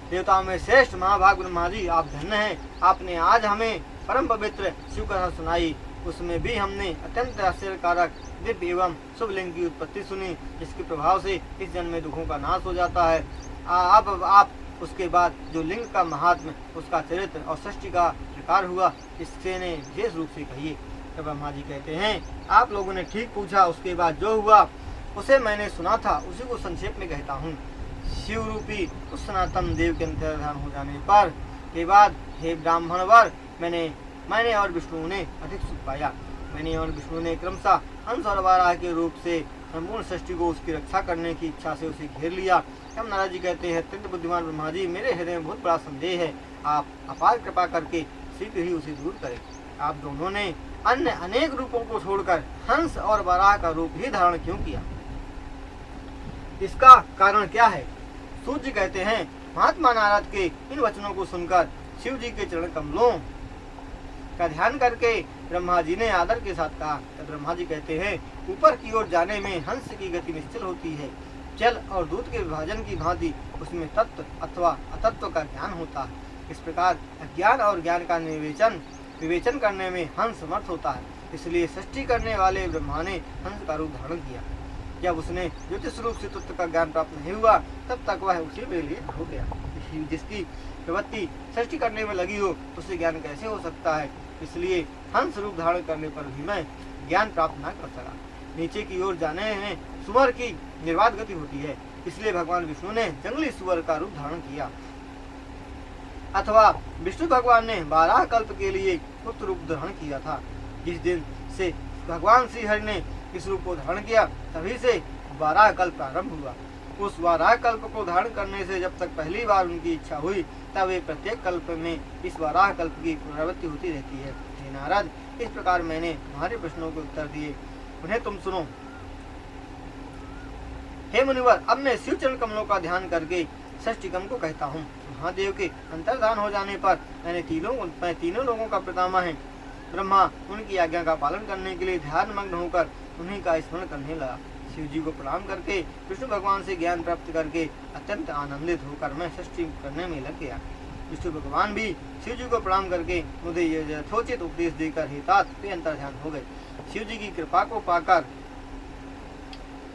देवताओं में श्रेष्ठ महाभाग ब्रह्मा जी, आप धन्य हैं। आपने आज हमें परम पवित्र शिव कथा सुनाई। उसमें भी हमने अत्यंत आश्चर्यकारक दिव्य एवं शुभ लिंग की उत्पत्ति सुनी, जिसके प्रभाव से इस जन्म में दुखों का नाश हो जाता है। अब आप उसके बाद जो लिंग का महात्म्य, उसका चरित्र और सृष्टि का प्रकार हुआ, इससे ने विशेष रूप से कहिए। तब ब्रह्मा जी कहते हैं, आप लोगों ने ठीक पूछा। उसके बाद जो हुआ उसे मैंने सुना था, उसी को संक्षेप में कहता हूँ। शिव रूपी उस सनातन देव के अंतर्धान हो जाने पर के बाद हे ब्राह्मण वर, मैंने और विष्णु ने अधिक सुख पाया। मैंने और विष्णु ने क्रमशः हंस और वाराह के रूप से संपूर्ण सृष्टि को उसकी रक्षा करने की इच्छा से उसे घेर लिया। तब नारद जी कहते हैं, अत्यंत बुद्धिमान ब्रह्मा जी, मेरे हृदय में बहुत बड़ा संदेह है। आप अपार कृपा करके शीघ्र ही उसे दूर करें। आप दोनों ने अन्य अनेक रूपों को छोड़कर हंस और वाराह का रूप ही धारण क्यों किया? इसका कारण क्या है? सूत जी कहते हैं, महात्मा नारद के इन वचनों को सुनकर शिव जी के चरण कमलों का ध्यान करके ब्रह्मा जी ने आदर के साथ कहा। तब ब्रह्मा जी कहते हैं, ऊपर की ओर जाने में हंस की गति निश्चल होती है। जल और दूध के विभाजन की भांति उसमें तत्व अथवा अतत्व का ज्ञान होता है। इस प्रकार अज्ञान और ज्ञान का विवेचन करने में हंस समर्थ होता है। इसलिए सृष्टि करने वाले ब्रह्मा ने हंस का रूप धारण किया। जब उसने ज्योतिष रूप से तत्व का ज्ञान प्राप्त नहीं हुआ, तब तक वह उसी में लीन हो गया। जिसकी प्रवृत्ति सृष्टि करने में लगी हो, उसे ज्ञान कैसे हो सकता है? इसलिए हंस रूप धारण करने पर भी मैं ज्ञान प्राप्त न कर सका। नीचे की ओर जाने में सुअर की निर्वाध गति होती है, इसलिए भगवान विष्णु ने जंगली सुअर का रूप धारण किया। अथवा विष्णु भगवान ने 12 कल्प के लिए पुत्र रूप धारण किया था। जिस दिन से भगवान श्री हरि ने इस रूप को धारण किया, तभी से वाराह कल्प प्रारंभ हुआ। उस वाराह कल्प को धारण करने से जब तक पहली बार उनकी इच्छा हुई तब वे प्रत्येक कल्प में इस वाराह कल्प की पुनरावृत्ति होती रहती है। हे नारद, इस प्रकार मैंने तुम्हारे प्रश्नों के उत्तर दिए, उन्हें तुम सुनो। हे मुनिवर, अब मैं शिव चरण कमलों का ध्यान करके षष्टिकम को कहता हूँ। महादेव के अंतर्धान हो जाने पर मैं तीनों लोगों का पितामह है। ब्रह्मा उनकी आज्ञा का पालन करने के लिए ध्यान मग्न होकर उन्हीं का स्मरण करने लगा। शिव जी को प्रणाम करके विष्णु भगवान से ज्ञान प्राप्त करके अत्यंत आनंदित होकर मैं षष्टि करने में लग गया। विष्णु भगवान भी शिव जी को प्रणाम करके मुझे यथोचित उपदेश देकर हितात पे अंतर्ध्यान हो गए। शिव जी की कृपा को पाकर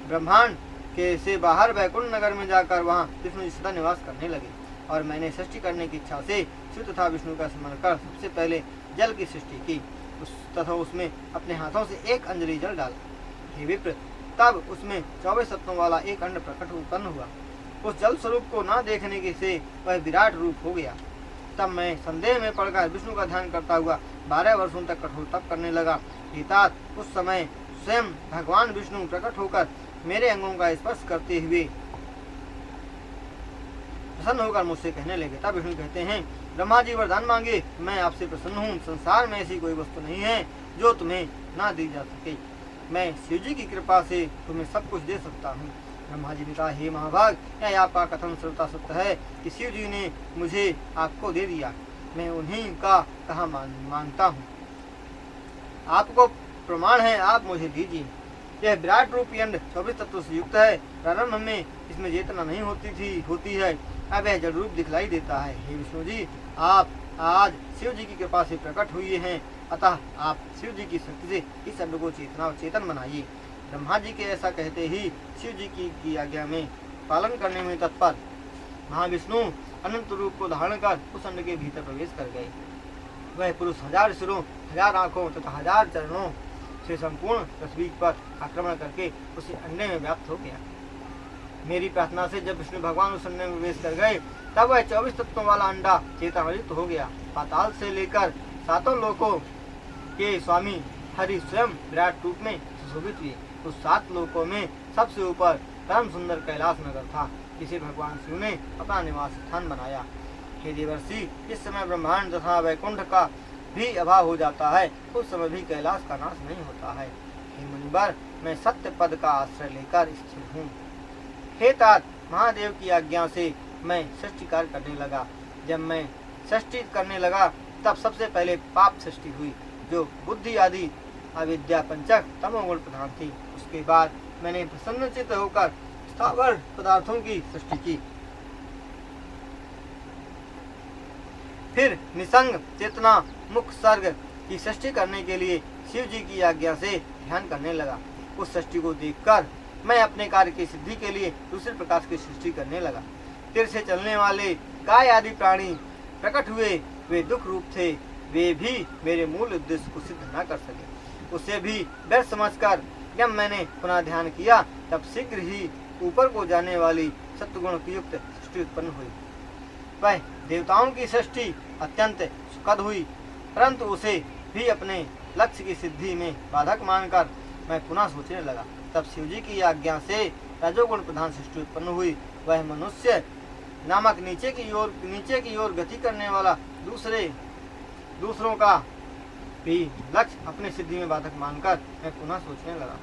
ब्रह्मांड के से बाहर वैकुंठ नगर में जाकर वहाँ विष्णु जी सदा निवास करने लगे और मैंने सृष्टि करने की इच्छा से शिव तथा विष्णु का स्मरण कर सबसे पहले जल की सृष्टि की तथा उसमें अपने हाथों से एक अंजलि जल डाला। हे विप्र, तब उसमें 24 तत्वों वाला एक अंड प्रकट उत्पन्न हुआ। उस जल स्वरूप को न देखने के से वह विराट रूप हो गया। तब मैं संदेह में पड़कर विष्णु का ध्यान करता हुआ 12 वर्षों तक कठोर तप करने लगा। हितात उस समय स्वयं भगवान विष्णु प्रकट होकर मेरे अंगों का स्पर्श करते हुए प्रसन्न होकर मुझसे कहने लगे। तब विष्णु कहते हैं, ब्रह्मा जी वरदान मांगे, मैं आपसे प्रसन्न हूँ। संसार में ऐसी कोई वस्तु नहीं है जो तुम्हें ना दी जा सके। मैं शिव जी की कृपा से तुम्हें सब कुछ दे सकता हूँ। ब्रह्मा जी ने कहा, हे महाभाग, यह आपका कथन सर्वथा सत्य है कि शिव जी ने मुझे आपको दे दिया। मैं उन्हीं का कहा मांगता हूँ। आपको प्रमाण है, आप मुझे दीजिए। यह विराट रूपी अंड 24 तत्व से युक्त है। प्रारंभ में इसमें चेतना नहीं होती है, अब यह जड़ रूप दिखलाई देता है। हे विष्णु जी, आप आज शिव जी की कृपा से प्रकट हुए हैं, अतः आप शिव जी की शक्ति से इस अंड को चेतना और चेतन बनाइए। ब्रह्मा जी के ऐसा कहते ही शिव जी की आज्ञा में पालन करने में तत्पर महाविष्णु अनंत रूप को धारण कर उस अंड के भीतर प्रवेश कर गए। वह पुरुष 1000 सिरों, 1000 आंखों तथा 1000 चरणों से संपूर्ण पृथ्वी पर आक्रमण करके उसी अंडे में व्याप्त हो गया। मेरी प्रार्थना से जब विष्णु भगवान उस अंडे में प्रवेश कर गए तब वह 24 तत्वों वाला अंडा चेतनायुक्त हो गया। पाताल से लेकर 7 लोकों के स्वामी हरि स्वयं विराट रूप में सुशोभित हुए। उस 7 लोकों में सबसे ऊपर परम सुंदर कैलाश नगर था, जिसे भगवान शिव ने अपना निवास स्थान बनाया। हे देवर्षि, इस समय ब्रह्मांड तथा वैकुंठ का भी अभाव हो जाता है, उस समय भी कैलाश का नाश नहीं होता है। हे मुनिवर, मैं सत्य पद का आश्रय लेकर स्थिर हूँ। हे तात, महादेव की आज्ञा से मैं षष्टि कार्य करने लगा। जब मैं षष्टि करने लगा तब सबसे पहले पाप सृष्टि हुई, जो बुद्धि आदि अविद्या पंचक तमोगुण प्रधान थी। उसके बाद मैंने प्रसन्नचित्त होकर स्थावर पदार्थों की सृष्टि की। फिर निसंग चेतना मुख सर्ग की सृष्टि करने के लिए शिव जी की आज्ञा से ध्यान करने लगा। उस सृष्टि को देखकर मैं अपने कार्य की सिद्धि के लिए दूसरे प्रकार की सृष्टि करने लगा। तीर से चलने वाले गाय आदि प्राणी प्रकट हुए, वे दुख रूप थे, वे भी मेरे मूल उद्देश्य को सिद्ध न कर सके। उसे भी व्यर्थ समझकर जब मैंने पुनः ध्यान किया तब शीघ्र ही ऊपर को जाने वाली सत्वगुण की युक्त सृष्टि उत्पन्न हुई। वह देवताओं की सृष्टि अत्यंत सुखद हुई, परंतु उसे भी अपने लक्ष्य की सिद्धि में बाधक मानकर मैं पुनः सोचने लगा। तब शिव जी की आज्ञा से रजोगुण प्रधान सृष्टि उत्पन्न हुई। वह मनुष्य नामक नीचे की ओर गति करने वाला दूसरों का भी लक्ष्य अपनी सिद्धि में बाधक मानकर मैं पुनः सोचने लगा।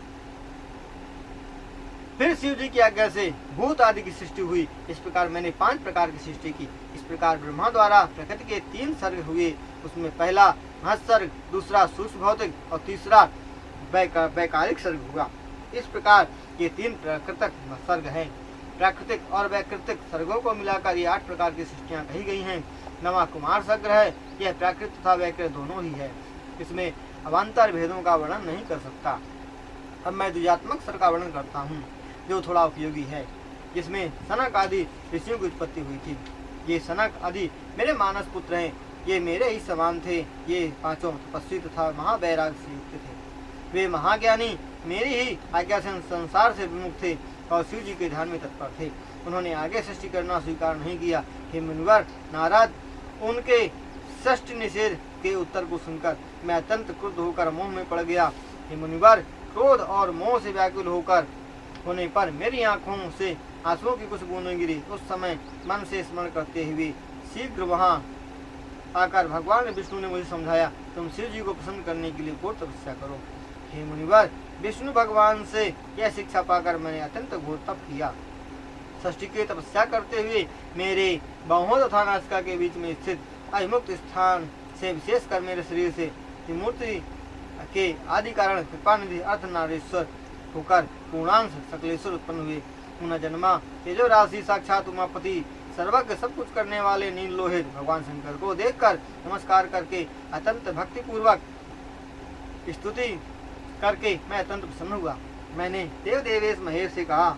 फिर शिव जी की आज्ञा से भूत आदि की सृष्टि हुई। इस प्रकार मैंने 5 प्रकार की सृष्टि की। इस प्रकार ब्रह्मा द्वारा प्रकृति के 3 सर्ग हुए। उसमें पहला महत्सर्ग, दूसरा सूक्ष्म भौतिक और तीसरा वैकारिक सर्ग हुआ। इस प्रकार ये 3 प्राकृतिक सर्ग हैं। प्राकृतिक और वैकृतिक सर्गों को मिलाकर ये 8 प्रकार की सृष्टियाँ कही गई हैं। नवा कुमार सर्ग है, यह प्राकृत तथा वैकृत दोनों ही है। इसमें अवान्तर भेदों का वर्णन नहीं कर सकता। अब मैं द्विजात्मक सर्ग का वर्णन करता हूँ, जो थोड़ा उपयोगी है, जिसमें सनक आदि ऋषियों की उत्पत्ति हुई थी। ये सनक आदि मेरे मानस पुत्र हैं, ये मेरे ही समान थे। ये 5 तपस्वी तथा महावैराग से युक्त थे। वे महाज्ञानी मेरी ही आज्ञा से संसार से विमुख थे और शिव जी के ध्यान में तत्पर थे। उन्होंने आगे सृष्टि करना स्वीकार नहीं किया। हे मुनिवर, नारद, उनके षष्टि निषेध के उत्तर को सुनकर मैं अत्यंत क्रुद्ध होकर मोह में पड़ गया। हे मुनिवर, क्रोध और मोह से व्याकुल होकर होने पर मेरी आंखों से आंसुओं की कुछ बूंदें गिरी। उस समय मन से स्मरण करते हुए शीघ्र वहां आकर भगवान विष्णु ने मुझे समझाया, तुम शिव जी को प्रसन्न करने के लिए घोर तपस्या करो। हे मुनिवर, विष्णु भगवान से यह शिक्षा पाकर मैंने अत्यंत घोर तप किया। षष्ठी की तपस्या करते हुए मेरे बाहों तथा नासिका के बीच में स्थित अभिमुक्त स्थान से विशेषकर मेरे शरीर से त्रिमूर्ति के आदि कारण कृपानिधि अर्धनारीश्वर होकर पूर्णांश सकलेश्वर उत्पन्न हुए। पुनः जन्मा तेजो राशि साक्षात उमापति सर्वज्ञ सब कुछ करने वाले नील लोहित भगवान शंकर को देखकर नमस्कार करके अत्यंत भक्ति पूर्वक स्तुति करके मैं अत्यंत प्रसन्न हुआ। मैंने देव देवेश महेश से कहा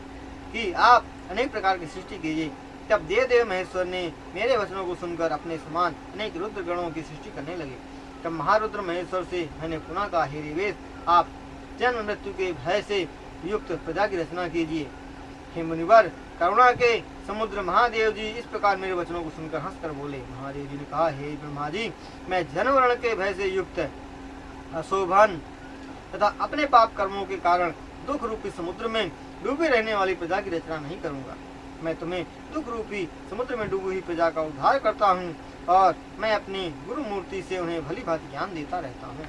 कि आप अनेक प्रकार की सृष्टि कीजिए। तब देव महेश्वर ने मेरे वचनों को सुनकर अपने समान अनेक रुद्र गणों की सृष्टि करने लगे। तब महारुद्र महेश्वर से मैंने पुनः कहा, हे देवेश, आप जन्म मृत्यु के भय से युक्त प्रजा की रचना कीजिए। हे मुनिवर, करुणा के समुद्र महादेव जी इस प्रकार मेरे वचनों को सुनकर हंसकर बोले। महादेव जी ने कहा, हे ब्रह्मा जी, मैं जन्म मरण के भय से युक्त अशोभन तथा अपने पाप कर्मों के कारण दुख रूपी समुद्र में डूबे रहने वाली प्रजा की रचना नहीं करूंगा। मैं तुम्हें दुख रूपी समुद्र में डूबी हुई प्रजा का उद्धार करता हूँ और मैं अपनी गुरु मूर्ति से उन्हें भली भांति ज्ञान देता रहता हूँ।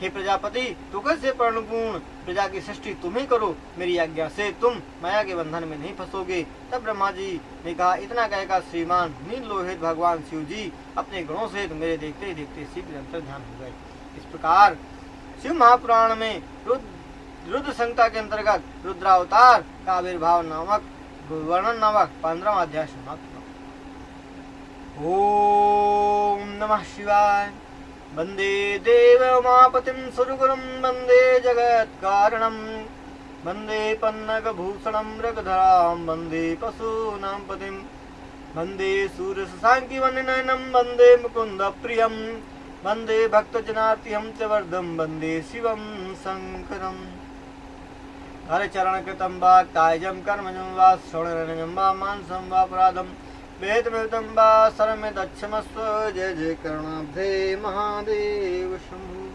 हे प्रजापति, तो कैसे पूर्ण प्रजा की सृष्टि तुम ही करो, मेरी आज्ञा से तुम माया के बंधन में नहीं फंसोगे। तब ब्रह्मा जी ने कहा, इतना कहकर श्रीमान नील लोहित भगवान शिव जी अपने गुणों से मेरे देखते ही देखते शीघ्र अंतर ध्यान हो गए। इस प्रकार शिव महापुराण में रुद्र संहिता के अंतर्गत रुद्रावतार का आविर्भाव नामक वर्णन नामक 15वां अध्याय समाप्त हुआ। ओम नमः शिवाय। वंदे देव उमापतिं सुरगुरुं वंदे जगत कारणं वंदे पन्नगभूषणं मृगधरां वंदे पशूनां पतिं वंदे सूर्यशशांकी वन्यनयनं वंदे मुकुंद प्रियं वंदे भक्तजनार्तिहं च वरदं वंदे शिवं शंकरम्। हरिचरण कृतं वा कायजं कर्मजं वा श्रवणरण्यं वा मानसं वा अपराधं वेदमेतं वा शरणमेतच्छमस्व। जय जय करुणाब्धे महादेव शंभु।